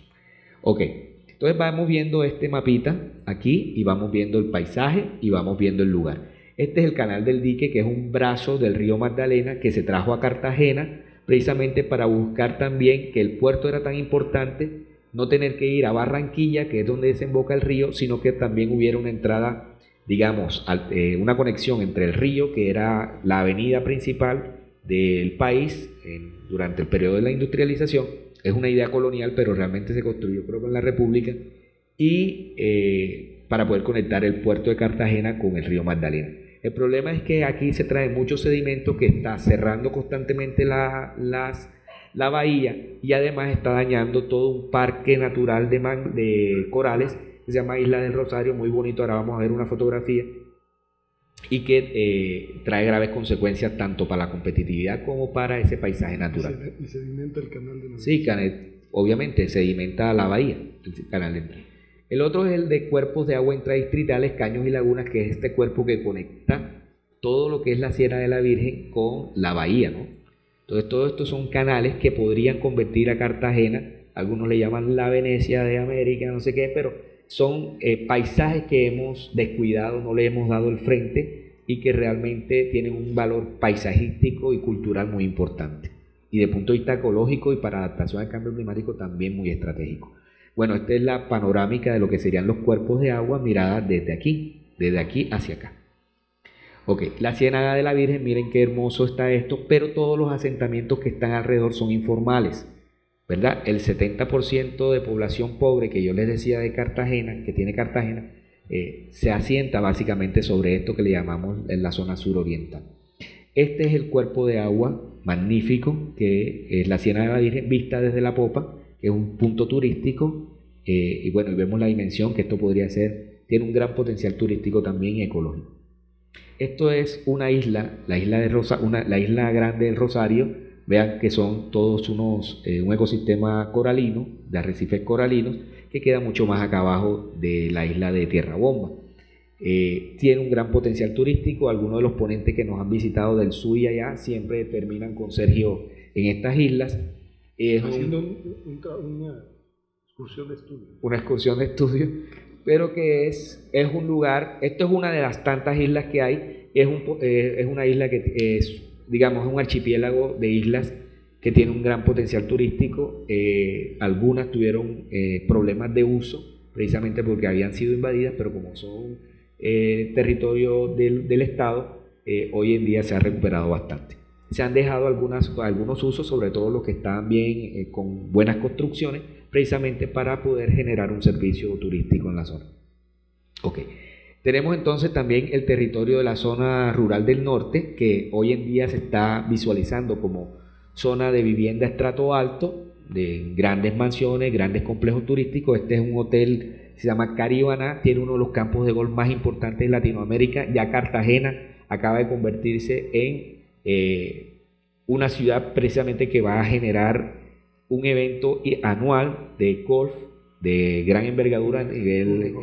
Ok, entonces vamos viendo este mapita aquí y vamos viendo el paisaje y vamos viendo el lugar. Este es el canal del dique, que es un brazo del río Magdalena que se trajo a Cartagena precisamente para buscar también que el puerto era tan importante, no tener que ir a Barranquilla, que es donde desemboca el río, sino que también hubiera una entrada, digamos, una conexión entre el río, que era la avenida principal del país durante el periodo de la industrialización. Es una idea colonial, pero realmente se construyó, creo que en la República, y para poder conectar el puerto de Cartagena con el río Magdalena. El problema es que aquí se trae mucho sedimento que está cerrando constantemente la bahía, y además está dañando todo un parque natural de corales que se llama Isla del Rosario, muy bonito. Ahora vamos a ver una fotografía, y que trae graves consecuencias tanto para la competitividad como para ese paisaje natural. ¿Y sedimenta el canal de la Sí, obviamente sedimenta la bahía, el canal de entrada. El otro es el de cuerpos de agua intradistritales, caños y lagunas, que es este cuerpo que conecta todo lo que es la Ciénaga de la Virgen con la bahía, ¿no? Entonces, todos estos son canales que podrían convertir a Cartagena, algunos le llaman la Venecia de América, no sé qué, pero son paisajes que hemos descuidado, no le hemos dado el frente, y que realmente tienen un valor paisajístico y cultural muy importante. y de punto de vista ecológico y para adaptación al cambio climático también muy estratégico. Bueno, esta es la panorámica de lo que serían los cuerpos de agua mirada desde aquí hacia acá. Ok, la Ciénaga de la Virgen, miren qué hermoso está esto, pero todos los asentamientos que están alrededor son informales, ¿verdad? El 70% de población pobre que yo les decía de Cartagena, que tiene Cartagena, se asienta básicamente sobre esto que le llamamos en la zona suroriental. Este es el cuerpo de agua magnífico que es la Ciénaga de la Virgen vista desde la popa, que es un punto turístico, y bueno, y vemos la dimensión que esto podría ser, tiene un gran potencial turístico también y ecológico. Esto es una isla, la isla grande del Rosario. Vean que son todos un ecosistema coralino, de arrecifes coralinos, que queda mucho más acá abajo de la isla de Tierra Bomba. Tiene un gran potencial turístico. Algunos de los ponentes que nos han visitado del sur y allá siempre terminan con Sergio en estas islas. Haciendo una excursión de estudio. Una excursión de estudio, pero que es un lugar, esto es una de las tantas islas que hay, es una isla que es, digamos, un archipiélago de islas que tiene un gran potencial turístico. Algunas tuvieron problemas de uso, precisamente porque habían sido invadidas, pero como son territorio del Estado, hoy en día se ha recuperado bastante. Se han dejado algunos usos, sobre todo los que estaban bien, con buenas construcciones, precisamente para poder generar un servicio turístico en la zona. Ok. Tenemos entonces también el territorio de la zona rural del norte, que hoy en día se está visualizando como zona de vivienda estrato alto, de grandes mansiones, grandes complejos turísticos. Este es un hotel, se llama Caribaná, tiene uno de los campos de golf más importantes de Latinoamérica. Ya Cartagena acaba de convertirse en una ciudad precisamente que va a generar un evento anual de golf de gran envergadura a nivel,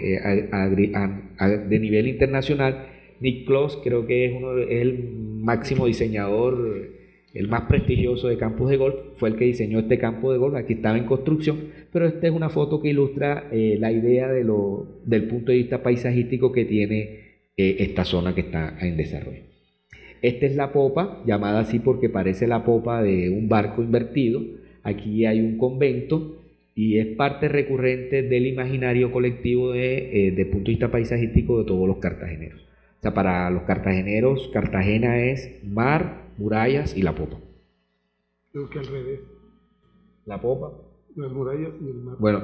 de nivel internacional. Nick Close creo que es el máximo diseñador, el más prestigioso de campos de golf, fue el que diseñó este campo de golf. Aquí estaba en construcción, pero esta es una foto que ilustra la idea del punto de vista paisajístico que tiene esta zona que está en desarrollo. Esta es la popa, llamada así porque parece la popa de un barco invertido. Aquí hay un convento y es parte recurrente del imaginario colectivo desde el punto de vista paisajístico de todos los cartageneros. O sea, para los cartageneros, Cartagena es mar, murallas y la popa. Creo que al revés. ¿La popa? Las murallas y el mar. Bueno,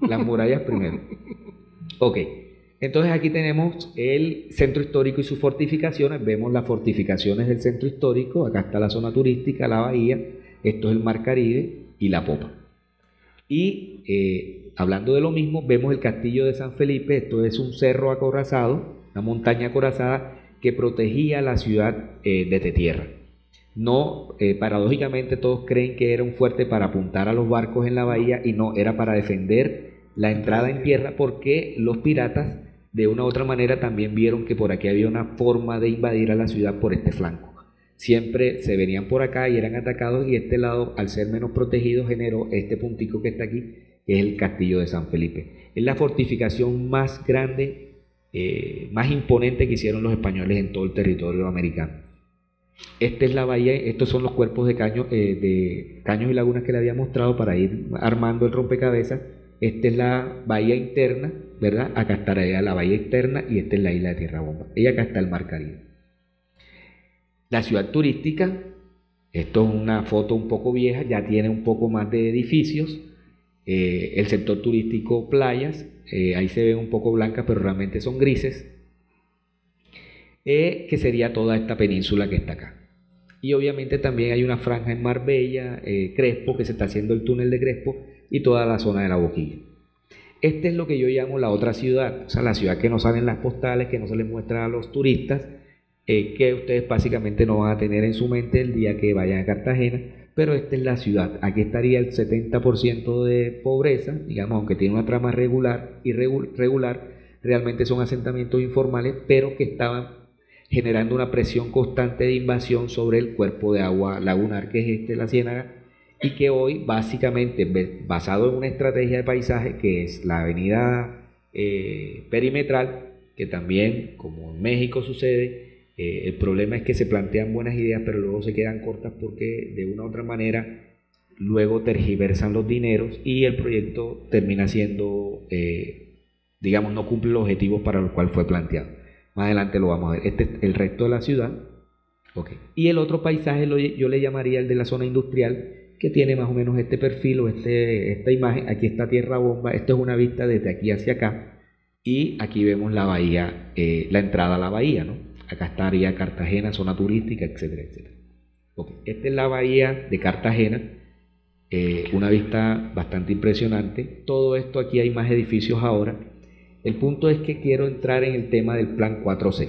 las murallas primero. Ok, entonces aquí tenemos el centro histórico y sus fortificaciones. Vemos las fortificaciones del centro histórico. Acá está la zona turística, la bahía. Esto es el mar Caribe y la popa. Y hablando de lo mismo, vemos el castillo de San Felipe. Esto es un cerro acorazado, una montaña acorazada que protegía la ciudad desde tierra. No, paradójicamente todos creen que era un fuerte para apuntar a los barcos en la bahía, y no, era para defender la entrada en tierra, porque los piratas de una u otra manera también vieron que por aquí había una forma de invadir a la ciudad por este flanco. Siempre se venían por acá y eran atacados, y este lado, al ser menos protegido, generó este puntico que está aquí, que es el castillo de San Felipe. Es la fortificación más grande, más imponente que hicieron los españoles en todo el territorio americano. Esta es la bahía. Estos son los cuerpos de caños y lagunas que le había mostrado para ir armando el rompecabezas. Esta es la bahía interna, ¿verdad? Acá está la bahía externa, y esta es la isla de Tierra Bomba. Y acá está el mar Caribe. La ciudad turística, esto es una foto un poco vieja, ya tiene un poco más de edificios. El sector turístico, playas, ahí se ven un poco blancas, pero realmente son grises, que sería toda esta península que está acá. Y obviamente también hay una franja en Marbella, Crespo, que se está haciendo el túnel de Crespo, y toda la zona de la Boquilla. Este es lo que yo llamo la otra ciudad, o sea, la ciudad que no sale en las postales, que no se les muestra a los turistas, que ustedes básicamente no van a tener en su mente el día que vayan a Cartagena, pero esta es la ciudad. Aquí estaría el 70% de pobreza, digamos, aunque tiene una trama regular, realmente son asentamientos informales, pero que estaban generando una presión constante de invasión sobre el cuerpo de agua lagunar que es la Ciénaga, y que hoy básicamente, basado en una estrategia de paisaje que es la avenida perimetral, que también, como en México sucede, El problema es que se plantean buenas ideas, pero luego se quedan cortas porque de una u otra manera luego tergiversan los dineros y el proyecto termina siendo, digamos, no cumple los objetivos para los cuales fue planteado. Más adelante lo vamos a ver. Este es el resto de la ciudad. Okay. Y el otro paisaje yo le llamaría el de la zona industrial, que tiene más o menos este perfil o esta imagen. Aquí está Tierra Bomba, esto es una vista desde aquí hacia acá, y aquí vemos la bahía, la entrada a la bahía, ¿no? Acá estaría Cartagena, zona turística, etcétera, etcétera. Okay. Esta es la bahía de Cartagena, una vista bastante impresionante. Todo esto, aquí hay más edificios ahora. El punto es que quiero entrar en el tema del Plan 4C.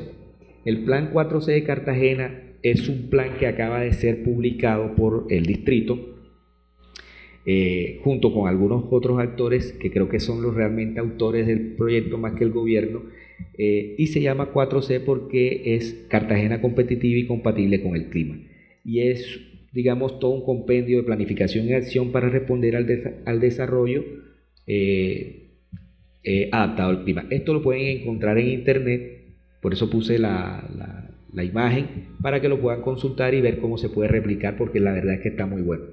El Plan 4C de Cartagena es un plan que acaba de ser publicado por el distrito, junto con algunos otros actores que creo que son los realmente autores del proyecto más que el gobierno, y se llama 4C porque es Cartagena competitiva y compatible con el clima, y es, digamos, todo un compendio de planificación y acción para responder al desarrollo adaptado al clima. Esto lo pueden encontrar en internet, por eso puse la imagen para que lo puedan consultar y ver cómo se puede replicar, porque la verdad es que está muy bueno.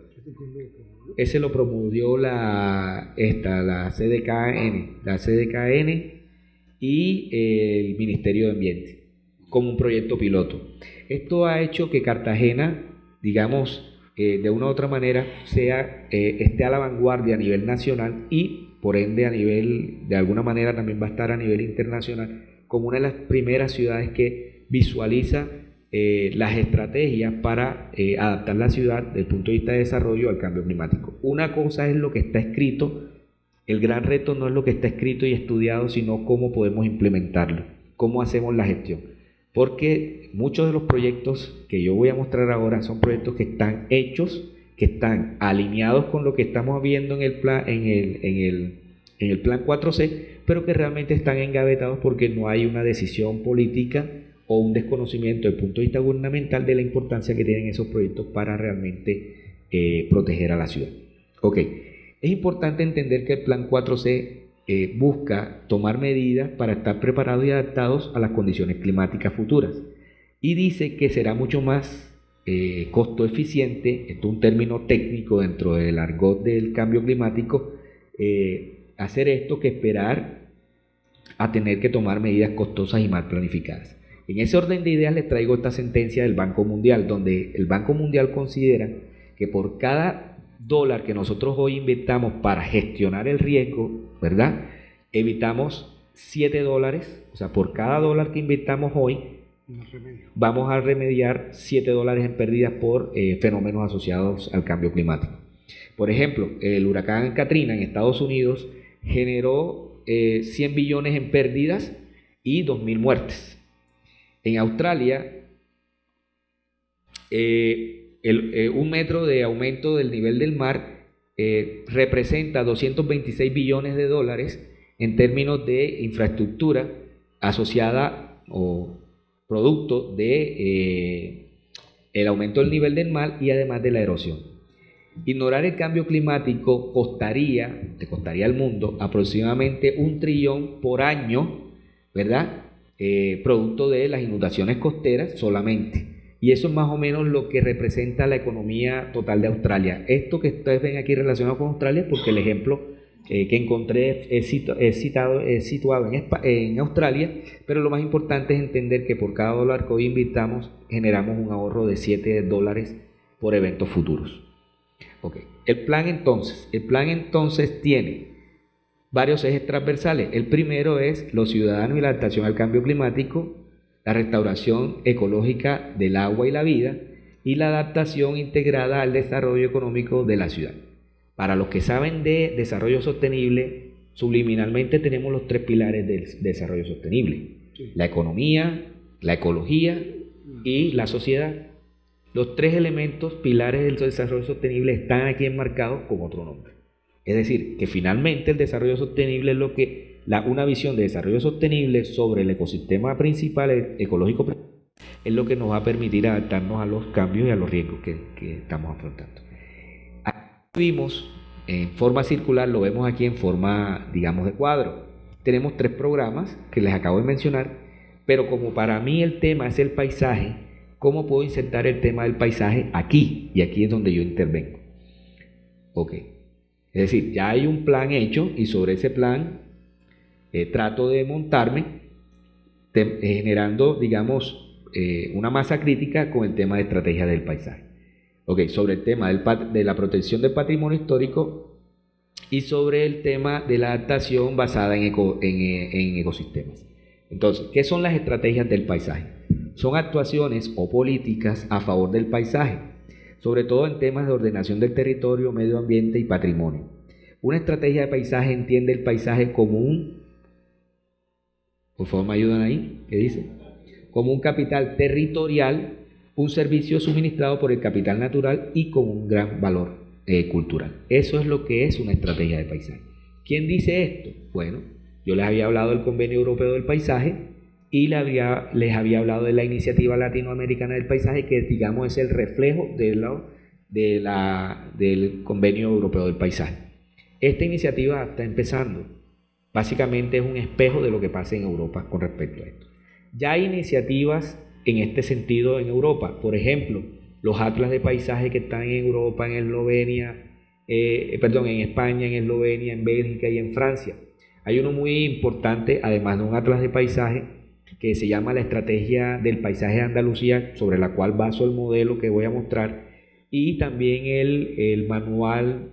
Ese lo promovió la CDKN y el Ministerio de Ambiente como un proyecto piloto. Esto ha hecho que Cartagena, digamos, de una u otra manera esté a la vanguardia a nivel nacional y por ende de alguna manera también va a estar a nivel internacional como una de las primeras ciudades que visualiza las estrategias para adaptar la ciudad desde el punto de vista de desarrollo al cambio climático. Una cosa es lo que está escrito, el gran reto no es lo que está escrito y estudiado, sino cómo podemos implementarlo, cómo hacemos la gestión. Porque muchos de los proyectos que yo voy a mostrar ahora son proyectos que están hechos, que están alineados con lo que estamos viendo en el plan 4C, pero que realmente están engavetados porque no hay una decisión política o un desconocimiento desde el punto de vista gubernamental de la importancia que tienen esos proyectos para realmente proteger a la ciudad. Ok, es importante entender que el plan 4C busca tomar medidas para estar preparados y adaptados a las condiciones climáticas futuras, y dice que será mucho más costo eficiente, esto es un término técnico dentro del argot del cambio climático, hacer esto que esperar a tener que tomar medidas costosas y mal planificadas. En ese orden de ideas les traigo esta sentencia del Banco Mundial, donde el Banco Mundial considera que por cada dólar que nosotros hoy invertamos para gestionar el riesgo, ¿verdad?, evitamos $7, o sea, por cada dólar que invertamos hoy, vamos a remediar $7 en pérdidas por fenómenos asociados al cambio climático. Por ejemplo, el huracán Katrina en Estados Unidos generó 100 billones en pérdidas y 2.000 muertes. En Australia, un metro de aumento del nivel del mar representa 226 billones de dólares en términos de infraestructura asociada o producto de el aumento del nivel del mar y además de la erosión. Ignorar el cambio climático le costaría al mundo aproximadamente $1 trillón por año, ¿verdad?, producto de las inundaciones costeras solamente. Y eso es más o menos lo que representa la economía total de Australia. Esto que ustedes ven aquí relacionado con Australia, porque el ejemplo que encontré es situado en Australia, pero lo más importante es entender que por cada dólar que hoy invirtamos generamos un ahorro de $7 por eventos futuros. Okay. El plan entonces tiene varios ejes transversales. El primero es los ciudadanos y la adaptación al cambio climático, la restauración ecológica del agua y la vida, y la adaptación integrada al desarrollo económico de la ciudad. Para los que saben de desarrollo sostenible, subliminalmente tenemos los 3 pilares del desarrollo sostenible: la economía, la ecología y la sociedad. Los 3 elementos pilares del desarrollo sostenible están aquí enmarcados con otro nombre. Es decir, que finalmente el desarrollo sostenible es una visión de desarrollo sostenible sobre el ecosistema principal ecológico es lo que nos va a permitir adaptarnos a los cambios y a los riesgos que estamos afrontando. Aquí vimos en forma circular, lo vemos aquí en forma, digamos, de cuadro. Tenemos 3 programas que les acabo de mencionar. Pero como para mí el tema es el paisaje, ¿cómo puedo insertar el tema del paisaje aquí? Y aquí es donde yo intervengo. Ok. Es decir, ya hay un plan hecho y sobre ese plan trato de montarme generando, digamos, una masa crítica con el tema de estrategia del paisaje. Ok, sobre el tema de la protección del patrimonio histórico y sobre el tema de la adaptación basada en ecosistemas. Entonces, ¿qué son las estrategias del paisaje? Son actuaciones o políticas a favor del paisaje, sobre todo en temas de ordenación del territorio, medio ambiente y patrimonio. Una estrategia de paisaje entiende el paisaje como por favor me ayudan ahí, ¿qué dice? Como un capital territorial, un servicio suministrado por el capital natural y con un gran valor cultural. Eso es lo que es una estrategia de paisaje. ¿Quién dice esto? Bueno, yo les había hablado del Convenio Europeo del Paisaje y les había hablado de la Iniciativa Latinoamericana del Paisaje, que digamos es el reflejo del Convenio Europeo del Paisaje. Esta iniciativa está empezando. Básicamente es un espejo de lo que pasa en Europa con respecto a esto. Ya hay iniciativas en este sentido en Europa. Por ejemplo, los atlas de paisaje que están en Europa, en Eslovenia, en España, en Eslovenia, en Bélgica y en Francia. Hay uno muy importante, además de un atlas de paisaje, que se llama la Estrategia del Paisaje de Andalucía, sobre la cual baso el modelo que voy a mostrar, y también el manual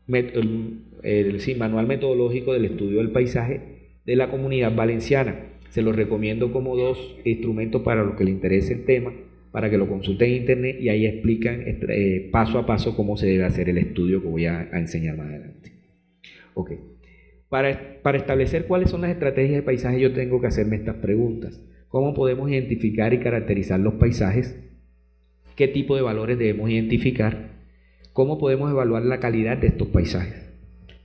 metodológico del estudio del paisaje de la Comunidad Valenciana. Se los recomiendo como dos instrumentos para los que les interese el tema, para que lo consulten en internet y ahí explican paso a paso cómo se debe hacer el estudio que voy a enseñar más adelante. Ok. Para establecer cuáles son las estrategias de paisaje, yo tengo que hacerme estas preguntas. ¿Cómo podemos identificar y caracterizar los paisajes? ¿Qué tipo de valores debemos identificar? ¿Cómo podemos evaluar la calidad de estos paisajes?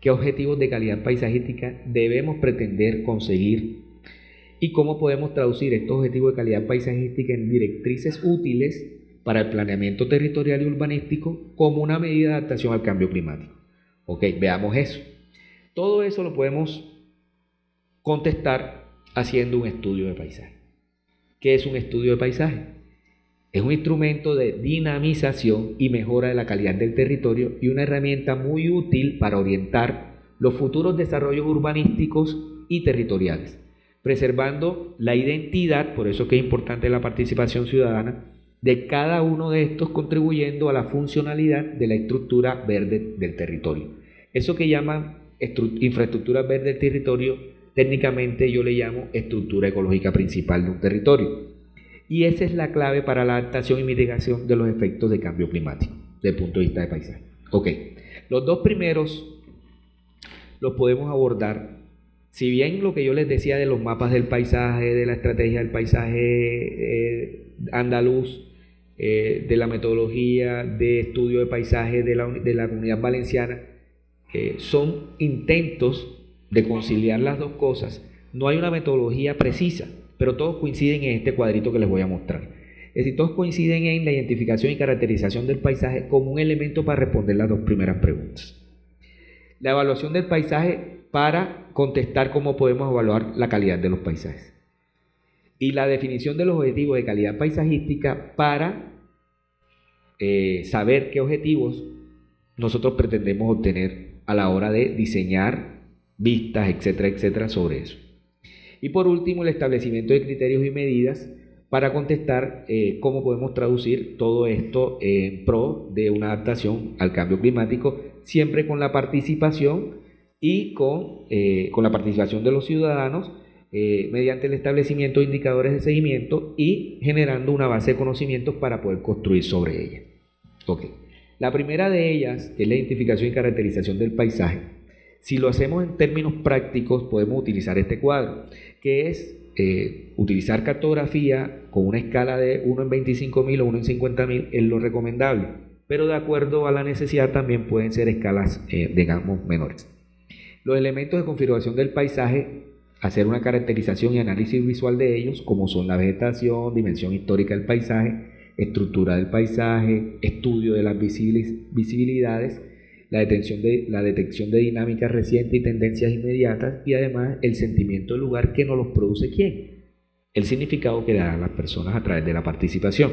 ¿Qué objetivos de calidad paisajística debemos pretender conseguir? ¿Y cómo podemos traducir estos objetivos de calidad paisajística en directrices útiles para el planeamiento territorial y urbanístico como una medida de adaptación al cambio climático? Ok, veamos eso. Todo eso lo podemos contestar haciendo un estudio de paisaje. ¿Qué es un estudio de paisaje? Es un instrumento de dinamización y mejora de la calidad del territorio y una herramienta muy útil para orientar los futuros desarrollos urbanísticos y territoriales, preservando la identidad, por eso que es importante la participación ciudadana, de cada uno de estos, contribuyendo a la funcionalidad de la estructura verde del territorio. Eso que llaman infraestructura verde del territorio, técnicamente yo le llamo estructura ecológica principal de un territorio. Y esa es la clave para la adaptación y mitigación de los efectos de cambio climático, desde el punto de vista de paisaje. Ok, los dos primeros los podemos abordar, si bien lo que yo les decía de los mapas del paisaje, de la estrategia del paisaje andaluz, de la metodología de estudio de paisaje de la Comunidad Valenciana, son intentos de conciliar las dos cosas. No hay una metodología precisa, pero todos coinciden en este cuadrito que les voy a mostrar. Es decir, todos coinciden en la identificación y caracterización del paisaje como un elemento para responder las dos primeras preguntas. La evaluación del paisaje para contestar cómo podemos evaluar la calidad de los paisajes. Y la definición de los objetivos de calidad paisajística para saber qué objetivos nosotros pretendemos obtener a la hora de diseñar vistas, etcétera, etcétera, sobre eso. Y por último, el establecimiento de criterios y medidas para contestar cómo podemos traducir todo esto en pro de una adaptación al cambio climático, siempre con la participación y con la participación de los ciudadanos mediante el establecimiento de indicadores de seguimiento y generando una base de conocimientos para poder construir sobre ella. Ok. La primera de ellas, que es la identificación y caracterización del paisaje, si lo hacemos en términos prácticos, podemos utilizar este cuadro, que es utilizar cartografía con una escala de 1 en 25.000 o 1 en 50.000 es lo recomendable, pero de acuerdo a la necesidad también pueden ser escalas, digamos, menores. Los elementos de configuración del paisaje, hacer una caracterización y análisis visual de ellos, como son la vegetación, dimensión histórica del paisaje, estructura del paisaje, estudio de las visibilidades, la detección de dinámicas recientes y tendencias inmediatas, y además el sentimiento del lugar que nos los produce ¿quién? el significado que darán las personas a través de la participación.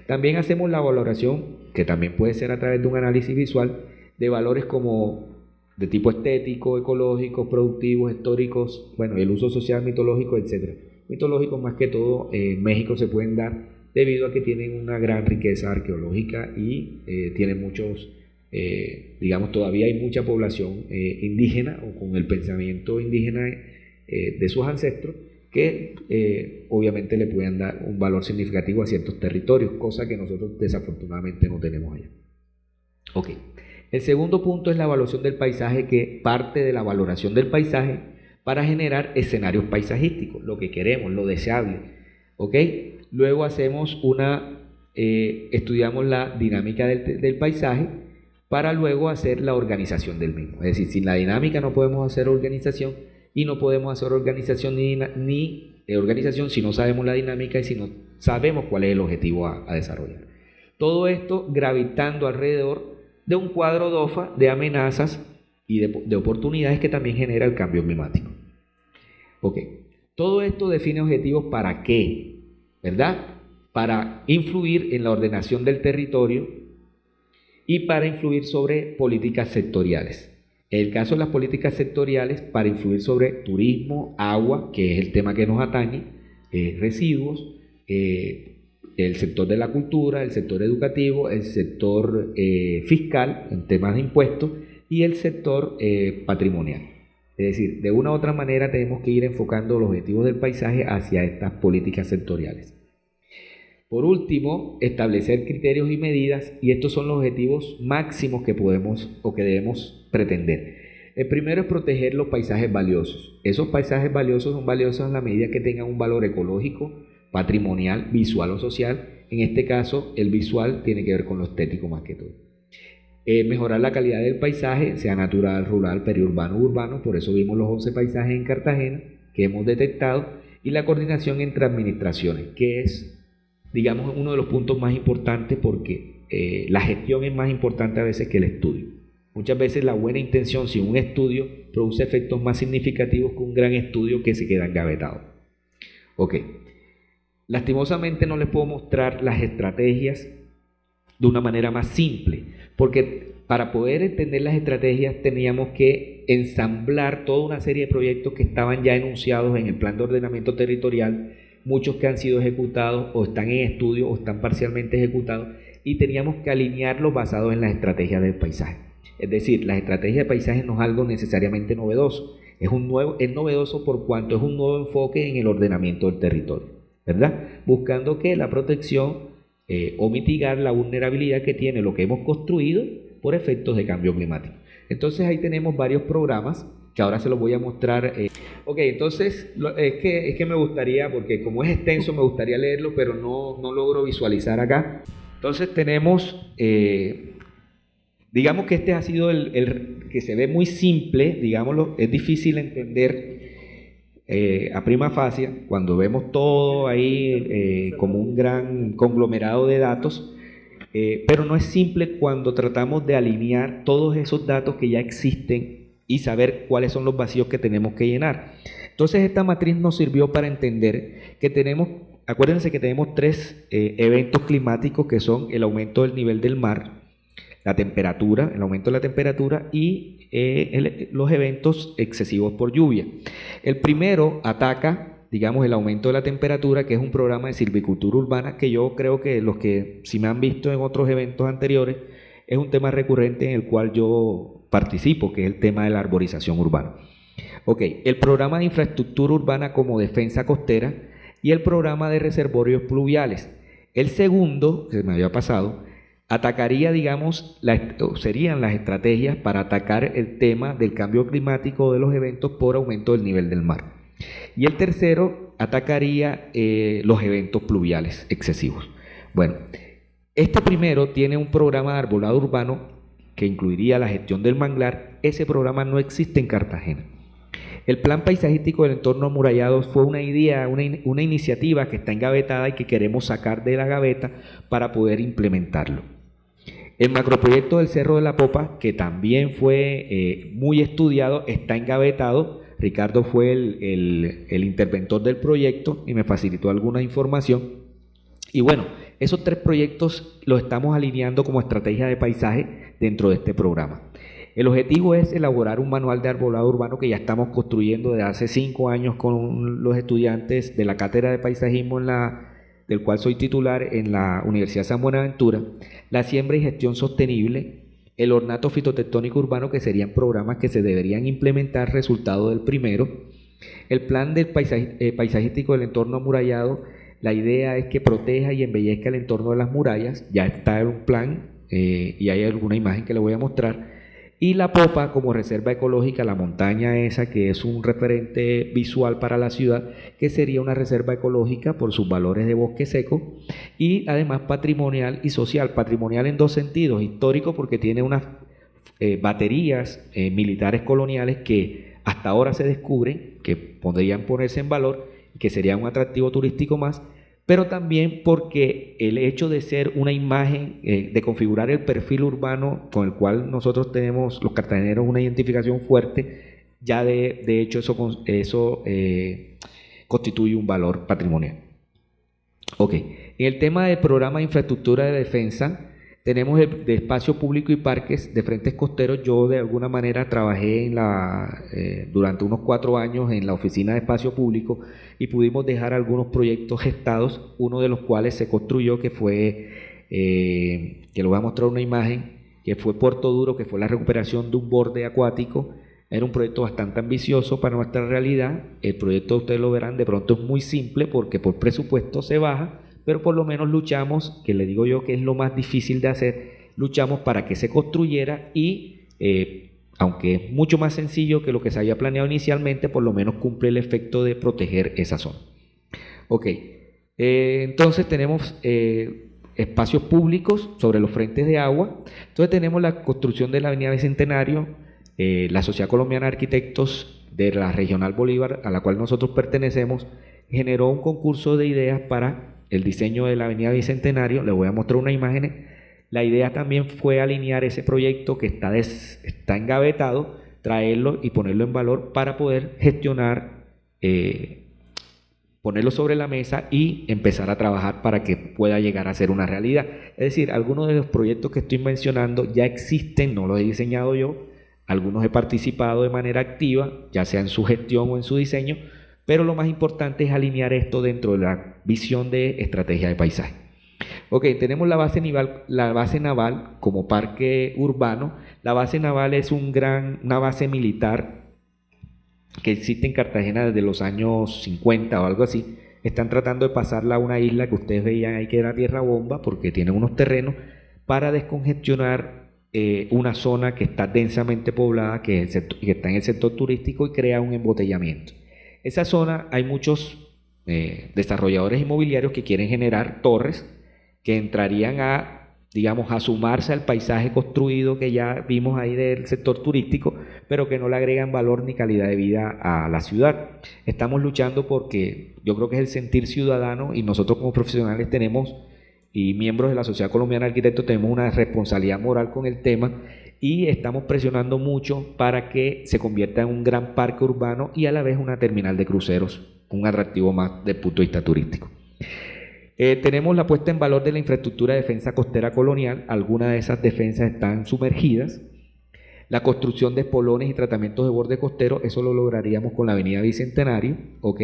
También hacemos la valoración, que también puede ser a través de un análisis visual, de valores como de tipo estético, ecológico, productivos, históricos, bueno, el uso social, mitológico, etc. Mitológicos más que todo en México se pueden dar debido a que tienen una gran riqueza arqueológica y tienen muchos, digamos, todavía hay mucha población indígena o con el pensamiento indígena de sus ancestros que obviamente le pueden dar un valor significativo a ciertos territorios, cosa que nosotros desafortunadamente no tenemos allá. Ok. El segundo punto es la evaluación del paisaje, que parte de la valoración del paisaje para generar escenarios paisajísticos, lo que queremos, lo deseable. ¿Ok? Luego estudiamos la dinámica del paisaje para luego hacer la organización del mismo. Es decir, sin la dinámica no podemos hacer organización y no podemos hacer organización ni organización si no sabemos la dinámica y si no sabemos cuál es el objetivo a desarrollar. Todo esto gravitando alrededor de un cuadro DOFA de amenazas y de oportunidades que también genera el cambio climático. Ok, todo esto define objetivos para qué, ¿verdad? Para influir en la ordenación del territorio y para influir sobre políticas sectoriales. En el caso de las políticas sectoriales, para influir sobre turismo, agua, que es el tema que nos atañe, residuos, el sector de la cultura, el sector educativo, el sector fiscal en temas de impuestos y el sector patrimonial. Es decir, de una u otra manera tenemos que ir enfocando los objetivos del paisaje hacia estas políticas sectoriales. Por último, establecer criterios y medidas, y estos son los objetivos máximos que podemos o que debemos pretender. El primero es proteger los paisajes valiosos. Esos paisajes valiosos son valiosos en la medida que tengan un valor ecológico, patrimonial, visual o social. En este caso, el visual tiene que ver con lo estético más que todo. Mejorar la calidad del paisaje, sea natural, rural, periurbano, urbano. Por eso vimos los 11 paisajes en Cartagena que hemos detectado. Y la coordinación entre administraciones, que es, digamos, uno de los puntos más importantes porque la gestión es más importante a veces que el estudio. Muchas veces la buena intención sin un estudio produce efectos más significativos que un gran estudio que se queda engavetado. Ok. Lastimosamente no les puedo mostrar las estrategias de una manera más simple, porque para poder entender las estrategias teníamos que ensamblar toda una serie de proyectos que estaban ya enunciados en el plan de ordenamiento territorial, muchos que han sido ejecutados o están en estudio o están parcialmente ejecutados, y teníamos que alinearlos basados en las estrategias del paisaje. Es decir, las estrategias de paisaje no es algo necesariamente novedoso, es novedoso por cuanto es un nuevo enfoque en el ordenamiento del territorio, ¿verdad? Buscando que la protección o mitigar la vulnerabilidad que tiene lo que hemos construido por efectos de cambio climático. Entonces ahí tenemos varios programas que ahora se los voy a mostrar. Ok, entonces es que me gustaría, porque como es extenso me gustaría leerlo, pero no logro visualizar acá. Entonces tenemos, digamos que este ha sido el que se ve muy simple, digámoslo, es difícil entender a prima facie, cuando vemos todo ahí como un gran conglomerado de datos, pero no es simple cuando tratamos de alinear todos esos datos que ya existen y saber cuáles son los vacíos que tenemos que llenar. Entonces esta matriz nos sirvió para entender que tenemos, acuérdense que tenemos tres eventos climáticos que son el aumento del nivel del mar, la temperatura, el aumento de la temperatura y los eventos excesivos por lluvia. El primero ataca, digamos, el aumento de la temperatura, que es un programa de silvicultura urbana que yo creo que los que si me han visto en otros eventos anteriores es un tema recurrente en el cual yo participo, que es el tema de la arborización urbana. Ok, el programa de infraestructura urbana como defensa costera y el programa de reservorios pluviales. El segundo, que me había pasado, atacaría, digamos, serían las estrategias para atacar el tema del cambio climático de los eventos por aumento del nivel del mar. Y el tercero atacaría los eventos pluviales excesivos. Bueno, este primero tiene un programa de arbolado urbano que incluiría la gestión del manglar. Ese programa no existe en Cartagena. El plan paisajístico del entorno amurallado fue una idea, una iniciativa que está engavetada y que queremos sacar de la gaveta para poder implementarlo. El macroproyecto del Cerro de la Popa, que también fue muy estudiado, está engavetado Ricardo fue el interventor del proyecto y me facilitó alguna información. Y bueno, esos 3 proyectos los estamos alineando como estrategia de paisaje dentro de este programa. El objetivo es elaborar un manual de arbolado urbano que ya estamos construyendo desde hace 5 años con los estudiantes de la cátedra de paisajismo del cual soy titular en la Universidad San Buenaventura, la siembra y gestión sostenible, el ornato fitotectónico urbano, que serían programas que se deberían implementar resultado del primero, el plan del paisajístico del entorno amurallado. La idea es que proteja y embellezca el entorno de las murallas, ya está en un plan y hay alguna imagen que le voy a mostrar. Y la popa como reserva ecológica, la montaña esa que es un referente visual para la ciudad, que sería una reserva ecológica por sus valores de bosque seco y además patrimonial y social. Patrimonial en 2 sentidos: histórico porque tiene unas baterías militares coloniales que hasta ahora se descubren, que podrían ponerse en valor y que sería un atractivo turístico más, pero también porque el hecho de ser una imagen, de configurar el perfil urbano con el cual nosotros tenemos los cartageneros una identificación fuerte, ya de hecho eso constituye un valor patrimonial. Ok, en el tema del programa de infraestructura de defensa, tenemos de espacio público y parques de frentes costeros. Yo de alguna manera trabajé durante unos 4 años en la oficina de espacio público y pudimos dejar algunos proyectos gestados, uno de los cuales se construyó, que fue, que les voy a mostrar una imagen, que fue Puerto Duro, que fue la recuperación de un borde acuático. Era un proyecto bastante ambicioso para nuestra realidad. El proyecto, ustedes lo verán, de pronto es muy simple porque por presupuesto se baja, pero por lo menos luchamos, que le digo yo que es lo más difícil de hacer, luchamos para que se construyera y aunque es mucho más sencillo que lo que se había planeado inicialmente, por lo menos cumple el efecto de proteger esa zona. Ok, entonces tenemos espacios públicos sobre los frentes de agua. Entonces tenemos la construcción de la Avenida Bicentenario, la Sociedad Colombiana de Arquitectos de la Regional Bolívar, a la cual nosotros pertenecemos, generó un concurso de ideas para el diseño de la Avenida Bicentenario. Les voy a mostrar una imagen. La idea también fue alinear ese proyecto que está engavetado, traerlo y ponerlo en valor para poder gestionar, ponerlo sobre la mesa y empezar a trabajar para que pueda llegar a ser una realidad. Es decir, algunos de los proyectos que estoy mencionando ya existen, no los he diseñado yo, algunos he participado de manera activa, ya sea en su gestión o en su diseño, pero lo más importante es alinear esto dentro de la visión de estrategia de paisaje. Ok, tenemos la base naval como parque urbano. La base naval es una base militar que existe en Cartagena desde los años 50 o algo así. Están tratando de pasarla a una isla que ustedes veían ahí que era tierra bomba porque tiene unos terrenos para descongestionar una zona que está densamente poblada, que está en el sector turístico y crea un embotellamiento. Esa zona hay muchos desarrolladores inmobiliarios que quieren generar torres que entrarían a sumarse al paisaje construido que ya vimos ahí del sector turístico, pero que no le agregan valor ni calidad de vida a la ciudad. Estamos luchando porque yo creo que es el sentir ciudadano y nosotros como profesionales tenemos, y miembros de la Sociedad Colombiana de Arquitectos, tenemos una responsabilidad moral con el tema y estamos presionando mucho para que se convierta en un gran parque urbano y a la vez una terminal de cruceros, un atractivo más desde el punto de vista turístico. Tenemos la puesta en valor de la infraestructura de defensa costera colonial. Algunas de esas defensas están sumergidas. La construcción de espolones y tratamientos de borde costero, eso lo lograríamos con la Avenida Bicentenario. ¿Ok?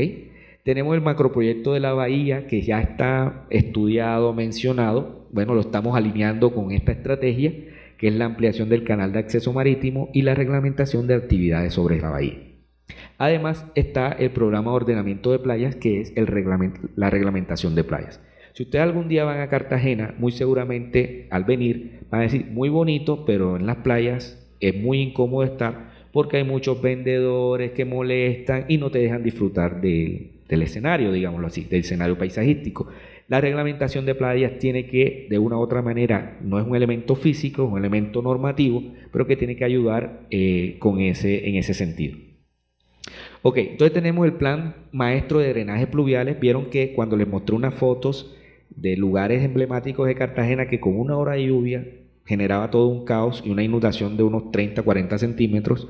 Tenemos el macroproyecto de la bahía que ya está estudiado, mencionado. Bueno, lo estamos alineando con esta estrategia, que es la ampliación del canal de acceso marítimo y la reglamentación de actividades sobre la bahía. Además está el programa de ordenamiento de playas, que es la reglamentación de playas. Si ustedes algún día van a Cartagena, muy seguramente al venir van a decir, muy bonito, pero en las playas es muy incómodo estar porque hay muchos vendedores que molestan y no te dejan disfrutar del escenario, digámoslo así, del escenario paisajístico. La reglamentación de playas tiene que, de una u otra manera, no es un elemento físico, es un elemento normativo, pero que tiene que ayudar en ese sentido. Ok, entonces tenemos el plan maestro de drenajes pluviales. Vieron que cuando les mostré unas fotos de lugares emblemáticos de Cartagena que con una hora de lluvia generaba todo un caos y una inundación de unos 30-40 centímetros.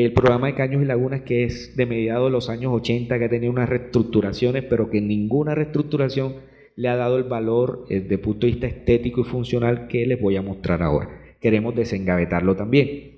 el programa de Caños y Lagunas, que es de mediados de los años 80, que ha tenido unas reestructuraciones, pero que ninguna reestructuración le ha dado el valor desde el punto de vista estético y funcional que les voy a mostrar ahora. Queremos desengavetarlo también.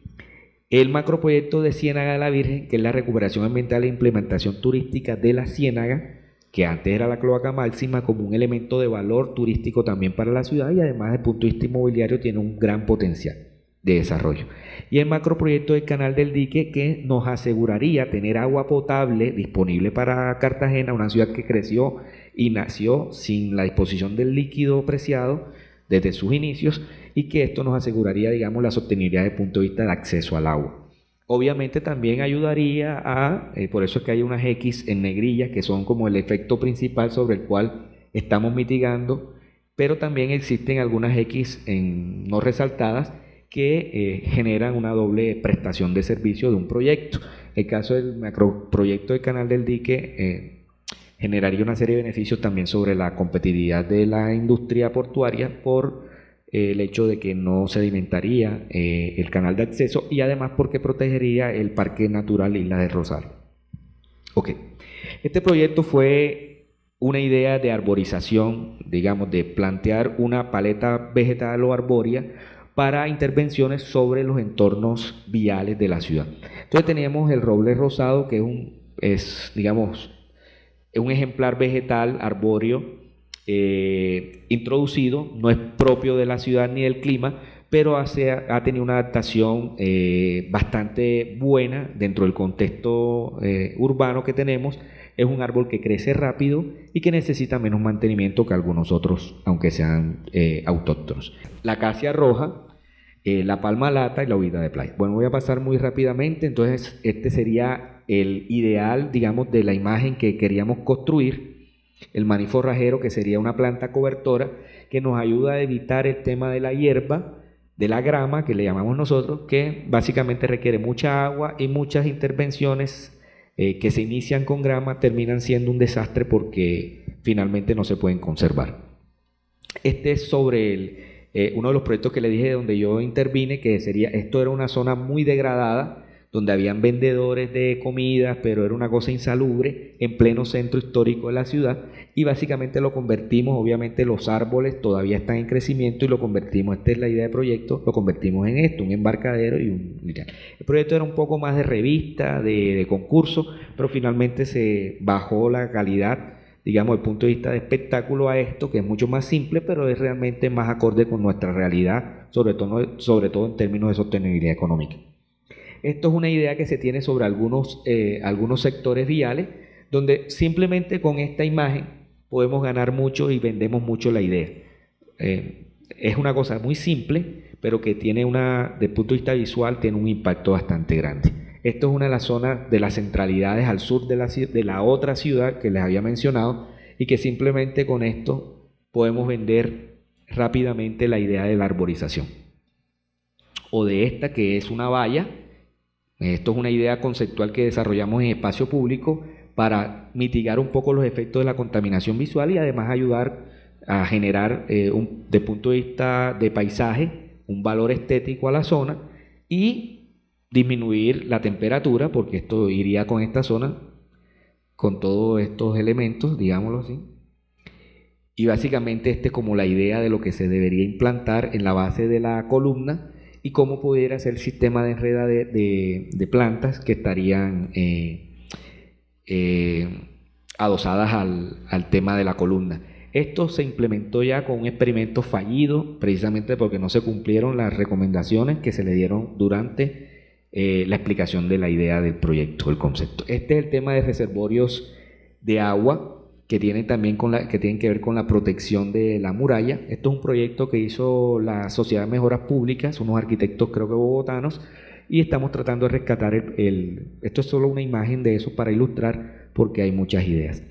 El macroproyecto de Ciénaga de la Virgen, que es la recuperación ambiental e implementación turística de la Ciénaga, que antes era la cloaca máxima, como un elemento de valor turístico también para la ciudad, y además desde el punto de vista inmobiliario tiene un gran potencial de desarrollo. Y el macroproyecto del Canal del Dique, que nos aseguraría tener agua potable disponible para Cartagena, una ciudad que creció y nació sin la disposición del líquido preciado desde sus inicios, y que esto nos aseguraría, digamos, la sostenibilidad desde el punto de vista del acceso al agua. Obviamente también ayudaría a, por eso es que hay unas X en negrillas que son como el efecto principal sobre el cual estamos mitigando, pero también existen algunas X no resaltadas que generan una doble prestación de servicio de un proyecto. El caso del macroproyecto del Canal del Dique generaría una serie de beneficios también sobre la competitividad de la industria portuaria por el hecho de que no sedimentaría el canal de acceso, y además porque protegería el Parque Natural Isla de Rosario. Ok, este proyecto fue una idea de arborización, digamos, de plantear una paleta vegetal o arbórea para intervenciones sobre los entornos viales de la ciudad. Entonces teníamos el roble rosado, que es digamos, un ejemplar vegetal arbóreo introducido, no es propio de la ciudad ni del clima, pero ha tenido una adaptación bastante buena dentro del contexto urbano que tenemos. Es un árbol que crece rápido y que necesita menos mantenimiento que algunos otros, aunque sean autóctonos. La acacia roja, la palma lata y la uvita de playa. Bueno, voy a pasar muy rápidamente. Entonces, este sería el ideal, digamos, de la imagen que queríamos construir. El maní forrajero, que sería una planta cobertora que nos ayuda a evitar el tema de la hierba, de la grama, que le llamamos nosotros, que básicamente requiere mucha agua, y muchas intervenciones que se inician con grama terminan siendo un desastre porque finalmente no se pueden conservar. Este es sobre uno de los proyectos que le dije donde yo intervine, que sería, esto era una zona muy degradada, donde habían vendedores de comidas, pero era una cosa insalubre, en pleno centro histórico de la ciudad, y básicamente lo convertimos, obviamente los árboles todavía están en crecimiento, y lo convertimos, esta es la idea de proyecto, lo convertimos en esto, un embarcadero y el proyecto era un poco más de revista, de concurso, pero finalmente se bajó la calidad, digamos, desde el punto de vista de espectáculo a esto, que es mucho más simple, pero es realmente más acorde con nuestra realidad, sobre todo en términos de sostenibilidad económica. Esto es una idea que se tiene sobre algunos sectores viales, donde simplemente con esta imagen podemos ganar mucho y vendemos mucho la idea. Es una cosa muy simple, pero que tiene desde el punto de vista visual, tiene un impacto bastante grande. Esto es una de las zonas de las centralidades al sur de la otra ciudad que les había mencionado, y que simplemente con esto podemos vender rápidamente la idea de la arborización. O de esta, que es una valla. Esto es una idea conceptual que desarrollamos en espacio público para mitigar un poco los efectos de la contaminación visual y además ayudar a generar, desde el punto de vista de paisaje, un valor estético a la zona y disminuir la temperatura, porque esto iría con esta zona, con todos estos elementos, digámoslo así. Y básicamente esta es como la idea de lo que se debería implantar en la base de la columna, y cómo pudiera ser el sistema de enreda de plantas que estarían adosadas al tema de la columna. Esto se implementó ya con un experimento fallido, precisamente porque no se cumplieron las recomendaciones que se le dieron durante la explicación de la idea del proyecto, el concepto. Este es el tema de reservorios de agua, que tienen también que tienen que ver con la protección de la muralla. Esto es un proyecto que hizo la Sociedad de Mejoras Públicas, unos arquitectos creo que bogotanos, y estamos tratando de rescatar esto es solo una imagen de eso para ilustrar, porque hay muchas ideas.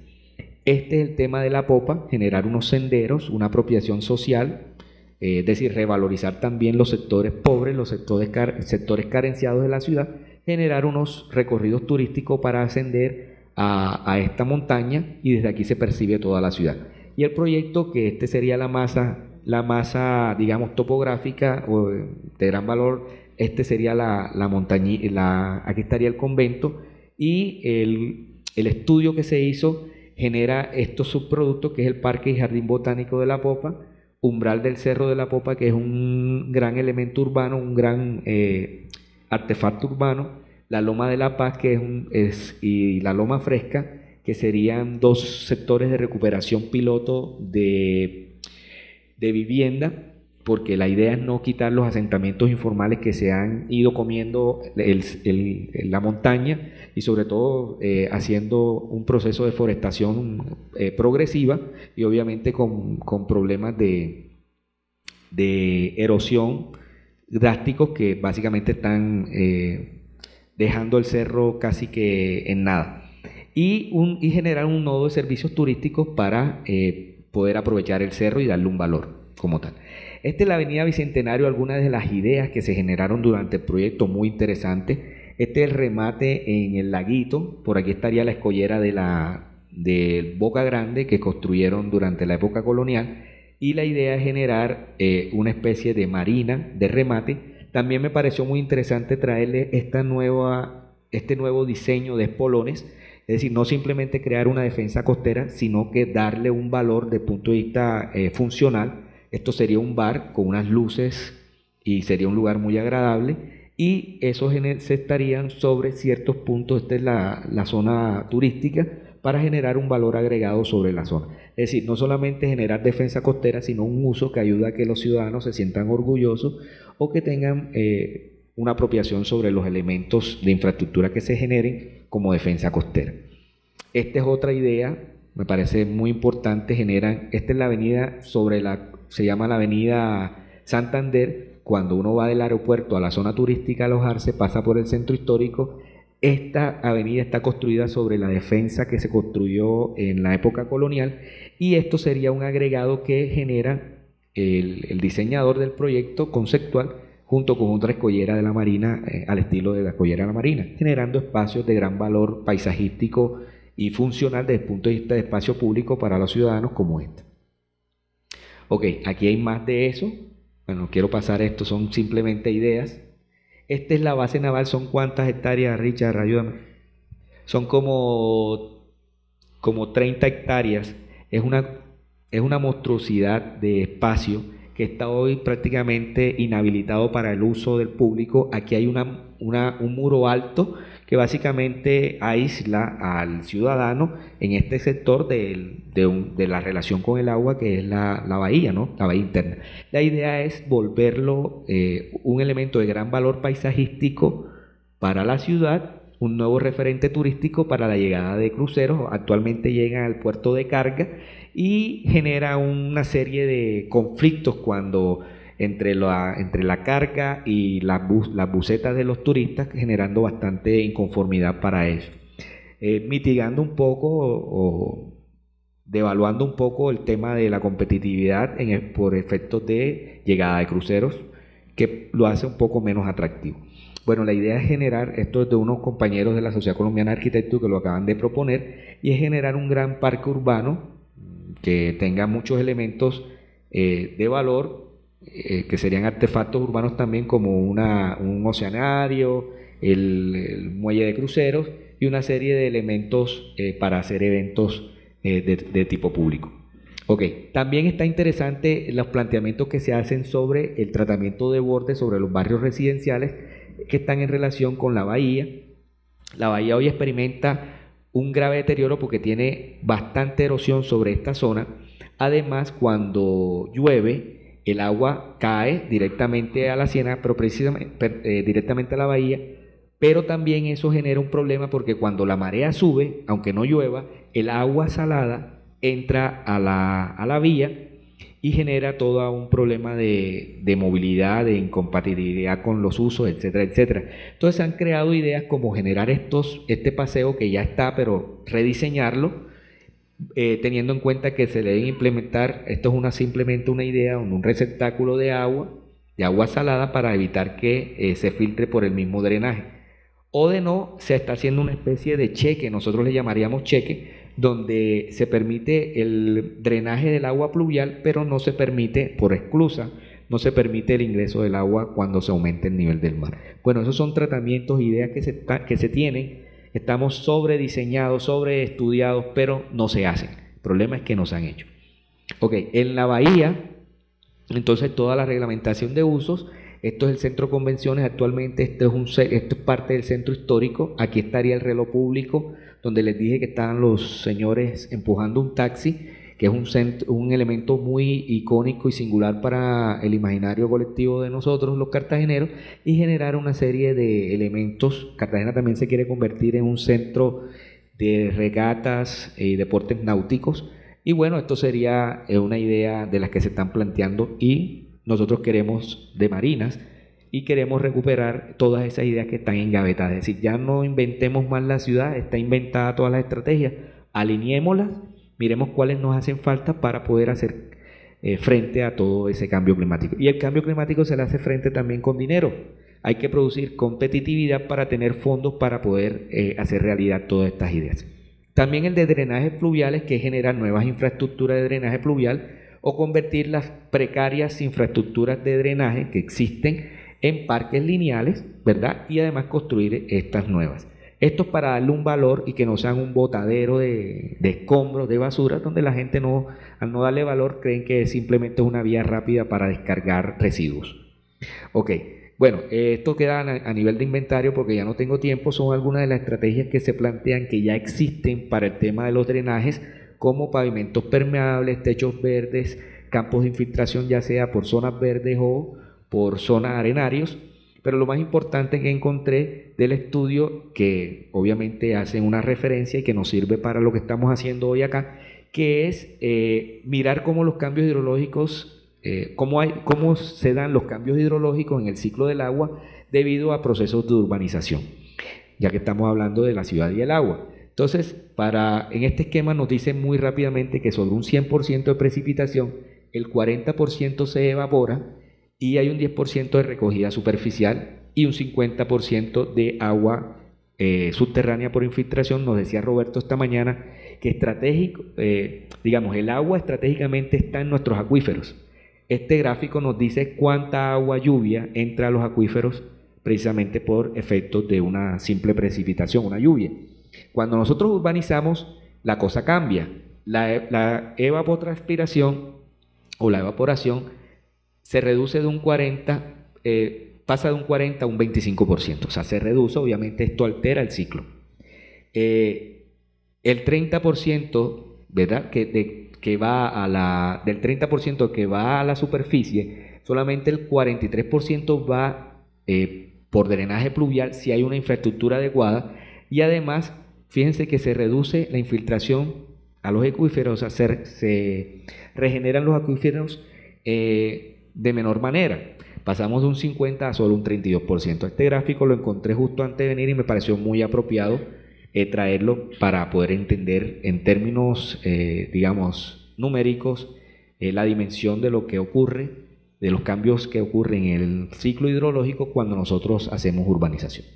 Este es el tema de la popa, generar unos senderos, una apropiación social, es decir, revalorizar también los sectores pobres, los sectores carenciados de la ciudad, generar unos recorridos turísticos para ascender a esta montaña, y desde aquí se percibe toda la ciudad. Y el proyecto, que sería la masa, digamos, topográfica o de gran valor este sería la montaña, aquí estaría el convento, y el estudio que se hizo genera estos subproductos, que es el Parque y Jardín Botánico de La Popa, Umbral del Cerro de La Popa, que es un gran elemento urbano, un gran artefacto urbano, la Loma de la Paz, que y la Loma Fresca, que serían dos sectores de recuperación piloto de vivienda, porque la idea es no quitar los asentamientos informales que se han ido comiendo la montaña, y sobre todo haciendo un proceso de forestación progresiva, y obviamente con problemas de erosión drásticos que básicamente están dejando el cerro casi que en nada, y generar un nodo de servicios turísticos para poder aprovechar el cerro y darle un valor como tal. Esta es la avenida Bicentenario, algunas de las ideas que se generaron durante el proyecto, muy interesante. Este es el remate en el laguito, por aquí estaría la escollera de Boca Grande, que construyeron durante la época colonial, y la idea es generar una especie de marina de remate. También me pareció muy interesante traerle este nuevo diseño de espolones, es decir, no simplemente crear una defensa costera, sino que darle un valor desde el punto de vista funcional. Esto sería un bar con unas luces y sería un lugar muy agradable, y esos se estarían sobre ciertos puntos. Esta es la zona turística, para generar un valor agregado sobre la zona. Es decir, no solamente generar defensa costera, sino un uso que ayuda a que los ciudadanos se sientan orgullosos o que tengan una apropiación sobre los elementos de infraestructura que se generen como defensa costera. Esta es otra idea, me parece muy importante. Esta es la avenida se llama la avenida Santander. Cuando uno va del aeropuerto a la zona turística a alojarse, pasa por el centro histórico. Esta avenida está construida sobre la defensa que se construyó en la época colonial, y esto sería un agregado que genera el diseñador del proyecto conceptual junto con otra escollera de la Marina, al estilo de la escollera de la Marina, generando espacios de gran valor paisajístico y funcional desde el punto de vista de espacio público para los ciudadanos como esta. Ok, aquí hay más de eso. Bueno, quiero pasar esto, son simplemente ideas. Esta es la base naval. ¿Son cuántas hectáreas, Richard? Ayúdame. Son como 30 hectáreas. Es una monstruosidad de espacio que está hoy prácticamente inhabilitado para el uso del público. Aquí hay un muro alto que básicamente aísla al ciudadano en este sector de la relación con el agua, que es la bahía, ¿no? La bahía interna. La idea es volverlo un elemento de gran valor paisajístico para la ciudad, un nuevo referente turístico para la llegada de cruceros. Actualmente llegan al puerto de carga y genera una serie de conflictos cuando entre la carga y las bucetas de los turistas, generando bastante inconformidad para eso. Mitigando un poco o devaluando un poco el tema de la competitividad por efectos de llegada de cruceros, que lo hace un poco menos atractivo. Bueno, la idea es generar, esto es de unos compañeros de la Sociedad Colombiana de Arquitectos que lo acaban de proponer, y es generar un gran parque urbano que tenga muchos elementos de valor, que serían artefactos urbanos también, como un oceanario, el muelle de cruceros y una serie de elementos para hacer eventos de tipo público. Ok, también está interesante los planteamientos que se hacen sobre el tratamiento de borde sobre los barrios residenciales que están en relación con la bahía. La bahía hoy experimenta un grave deterioro porque tiene bastante erosión sobre esta zona. Además, cuando llueve, el agua cae directamente a la ciénaga, pero precisamente directamente a la bahía, pero también eso genera un problema porque cuando la marea sube, aunque no llueva, el agua salada entra a la vía y genera todo un problema de movilidad, de incompatibilidad con los usos, etcétera, etcétera. Entonces se han creado ideas como generar este paseo que ya está, pero rediseñarlo, teniendo en cuenta que se deben implementar, esto es simplemente una idea, un receptáculo de agua salada para evitar que se filtre por el mismo drenaje. O de no, se está haciendo una especie de cheque, nosotros le llamaríamos cheque, donde se permite el drenaje del agua pluvial, pero no se permite por esclusa, no se permite el ingreso del agua cuando se aumente el nivel del mar. Bueno, esos son tratamientos, ideas que se tienen, estamos sobrediseñados, sobreestudiados, pero no se hacen. El problema es que no se han hecho. Ok, en la bahía, entonces toda la reglamentación de usos, esto es el centro de convenciones, actualmente esto es parte del centro histórico, aquí estaría el reloj público, donde les dije que estaban los señores empujando un taxi, que es un elemento muy icónico y singular para el imaginario colectivo de nosotros, los cartageneros, y generar una serie de elementos. Cartagena también se quiere convertir en un centro de regatas y deportes náuticos, y bueno, esto sería una idea de las que se están planteando, y nosotros queremos de marinas, y queremos recuperar todas esas ideas que están engavetadas. Es decir, ya no inventemos más la ciudad, está inventada todas las estrategias, alineémoslas, miremos cuáles nos hacen falta para poder hacer frente a todo ese cambio climático. Y el cambio climático se le hace frente también con dinero. Hay que producir competitividad para tener fondos para poder hacer realidad todas estas ideas. También el de drenajes pluviales, que genera nuevas infraestructuras de drenaje pluvial o convertir las precarias infraestructuras de drenaje que existen en parques lineales, ¿verdad? Y además construir estas nuevas. Esto es para darle un valor y que no sean un botadero de escombros, de basura, donde la gente al no darle valor creen que simplemente es una vía rápida para descargar residuos. Ok, bueno, esto queda a nivel de inventario porque ya no tengo tiempo, son algunas de las estrategias que se plantean que ya existen para el tema de los drenajes, como pavimentos permeables, techos verdes, campos de infiltración ya sea por zonas verdes o por zonas arenarios. Pero lo más importante que encontré del estudio, que obviamente hacen una referencia y que nos sirve para lo que estamos haciendo hoy acá, que es mirar cómo los cambios hidrológicos, cómo se dan los cambios hidrológicos en el ciclo del agua debido a procesos de urbanización, ya que estamos hablando de la ciudad y el agua. Entonces, en este esquema nos dice muy rápidamente que sobre un 100% de precipitación, el 40% se evapora, y hay un 10% de recogida superficial y un 50% de agua subterránea por infiltración. Nos decía Roberto esta mañana que el agua estratégicamente está en nuestros acuíferos. Este gráfico nos dice cuánta agua lluvia entra a los acuíferos precisamente por efectos de una simple precipitación, una lluvia. Cuando nosotros urbanizamos, la cosa cambia. La evapotranspiración o la evaporación se reduce de un 40, pasa de un 40 a un 25%, o sea, se reduce, obviamente esto altera el ciclo. El 30%, ¿verdad?, que va del 30% que va a la superficie, solamente el 43% va por drenaje pluvial si hay una infraestructura adecuada, y además, fíjense que se reduce la infiltración a los acuíferos, o sea, se regeneran los acuíferos de menor manera. Pasamos de un 50 a solo un 32%. Este gráfico lo encontré justo antes de venir y me pareció muy apropiado traerlo para poder entender en términos, numéricos, la dimensión de lo que ocurre, de los cambios que ocurren en el ciclo hidrológico cuando nosotros hacemos urbanización.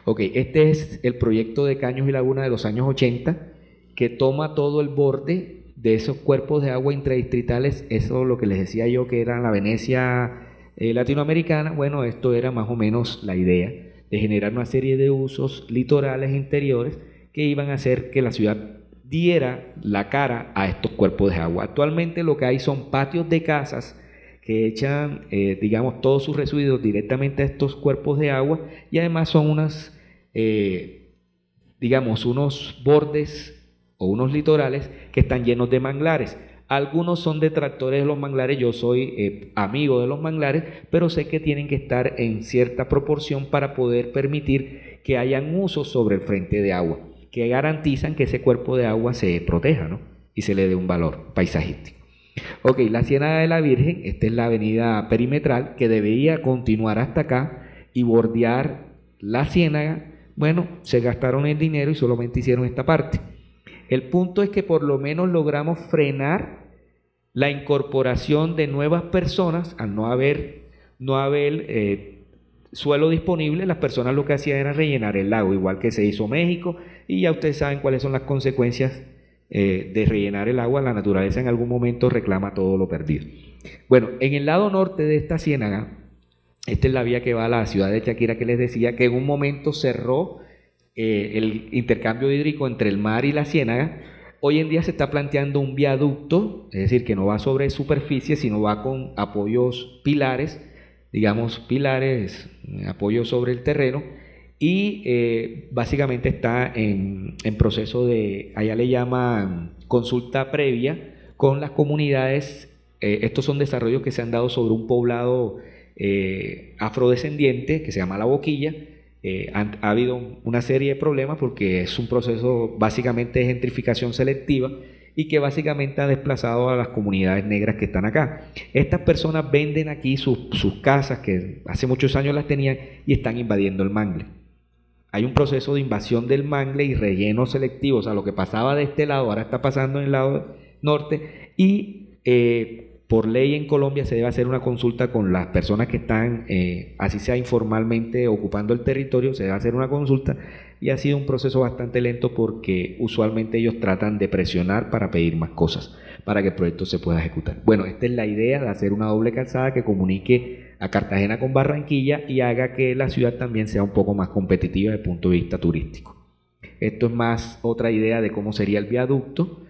Ok, este es el proyecto de Caños y Laguna de los años 80, que toma todo el borde de esos cuerpos de agua intradistritales. Eso lo que les decía yo que era la Venecia latinoamericana. Bueno, esto era más o menos la idea de generar una serie de usos litorales interiores que iban a hacer que la ciudad diera la cara a estos cuerpos de agua. Actualmente lo que hay son patios de casas que echan, todos sus residuos directamente a estos cuerpos de agua, y además son unos bordes o unos litorales que están llenos de manglares. Algunos son detractores de los manglares, yo soy amigo de los manglares, pero sé que tienen que estar en cierta proporción para poder permitir que hayan usos sobre el frente de agua, que garantizan que ese cuerpo de agua se proteja, ¿no?, y se le dé un valor paisajístico. Ok, la Ciénaga de la Virgen, esta es la avenida perimetral que debería continuar hasta acá y bordear la ciénaga. Bueno, se gastaron el dinero y solamente hicieron esta parte. El punto es que por lo menos logramos frenar la incorporación de nuevas personas. Al no haber suelo disponible, las personas lo que hacían era rellenar el lago, igual que se hizo México, y ya ustedes saben cuáles son las consecuencias de rellenar el agua, la naturaleza en algún momento reclama todo lo perdido. Bueno, en el lado norte de esta ciénaga, esta es la vía que va a la ciudad de Chaquira, que les decía que en un momento cerró el intercambio hídrico entre el mar y la ciénaga. Hoy en día se está planteando un viaducto, es decir, que no va sobre superficie, sino va con apoyos pilares, digamos pilares, apoyos sobre el terreno, y básicamente está en proceso de, allá le llaman consulta previa con las comunidades. Estos son desarrollos que se han dado sobre un poblado afrodescendiente que se llama La Boquilla. Ha habido una serie de problemas porque es un proceso básicamente de gentrificación selectiva y que básicamente ha desplazado a las comunidades negras que están acá. Estas personas venden aquí sus casas, que hace muchos años las tenían, y están invadiendo el mangle. Hay un proceso de invasión del mangle y relleno selectivo, o sea, lo que pasaba de este lado ahora está pasando en el lado norte, y por ley en Colombia se debe hacer una consulta con las personas que están, así sea informalmente, ocupando el territorio. Se debe hacer una consulta, y ha sido un proceso bastante lento porque usualmente ellos tratan de presionar para pedir más cosas, para que el proyecto se pueda ejecutar. Bueno, esta es la idea de hacer una doble calzada que comunique a Cartagena con Barranquilla y haga que la ciudad también sea un poco más competitiva desde el punto de vista turístico. Esto es más otra idea de cómo sería el viaducto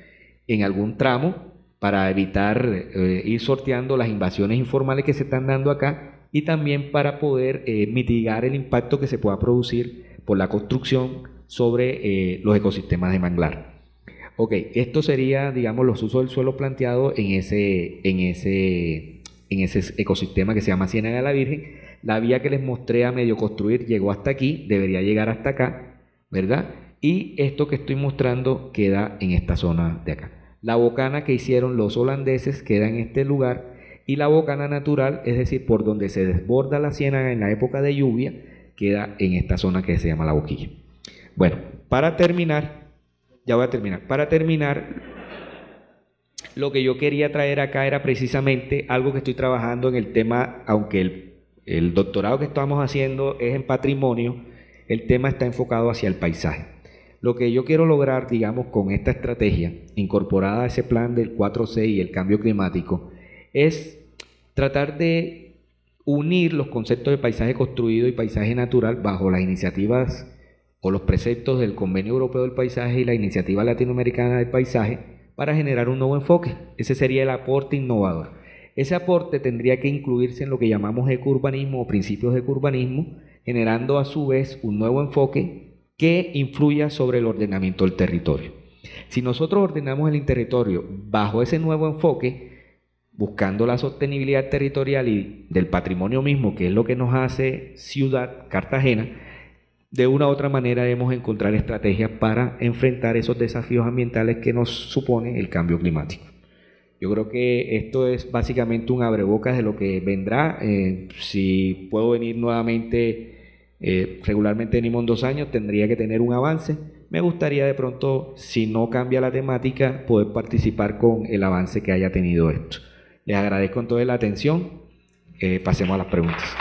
en algún tramo, para evitar ir sorteando las invasiones informales que se están dando acá, y también para poder mitigar el impacto que se pueda producir por la construcción sobre los ecosistemas de manglar. Ok, esto sería, digamos, los usos del suelo planteados en ese ecosistema que se llama Ciénaga de la Virgen. La vía que les mostré a medio construir llegó hasta aquí, debería llegar hasta acá, ¿verdad? Y esto que estoy mostrando queda en esta zona de acá. La bocana que hicieron los holandeses queda en este lugar, y la bocana natural, es decir, por donde se desborda la ciénaga en la época de lluvia, queda en esta zona que se llama La Boquilla. Bueno, para terminar, lo que yo quería traer acá era precisamente algo que estoy trabajando en el tema, aunque el doctorado que estamos haciendo es en patrimonio, el tema está enfocado hacia el paisaje. Lo que yo quiero lograr, digamos, con esta estrategia incorporada a ese plan del 4C y el cambio climático, es tratar de unir los conceptos de paisaje construido y paisaje natural bajo las iniciativas o los preceptos del Convenio Europeo del Paisaje y la Iniciativa Latinoamericana del Paisaje para generar un nuevo enfoque. Ese sería el aporte innovador. Ese aporte tendría que incluirse en lo que llamamos ecourbanismo o principios de ecourbanismo, generando a su vez un nuevo enfoque que influya sobre el ordenamiento del territorio. Si nosotros ordenamos el territorio bajo ese nuevo enfoque, buscando la sostenibilidad territorial y del patrimonio mismo, que es lo que nos hace ciudad, Cartagena, de una u otra manera debemos encontrar estrategias para enfrentar esos desafíos ambientales que nos supone el cambio climático. Yo creo que esto es básicamente un abrebocas de lo que vendrá. Si puedo venir nuevamente, regularmente venimos en 2 años, tendría que tener un avance. Me gustaría de pronto, si no cambia la temática, poder participar con el avance que haya tenido esto. Les agradezco entonces la atención. Pasemos a las preguntas.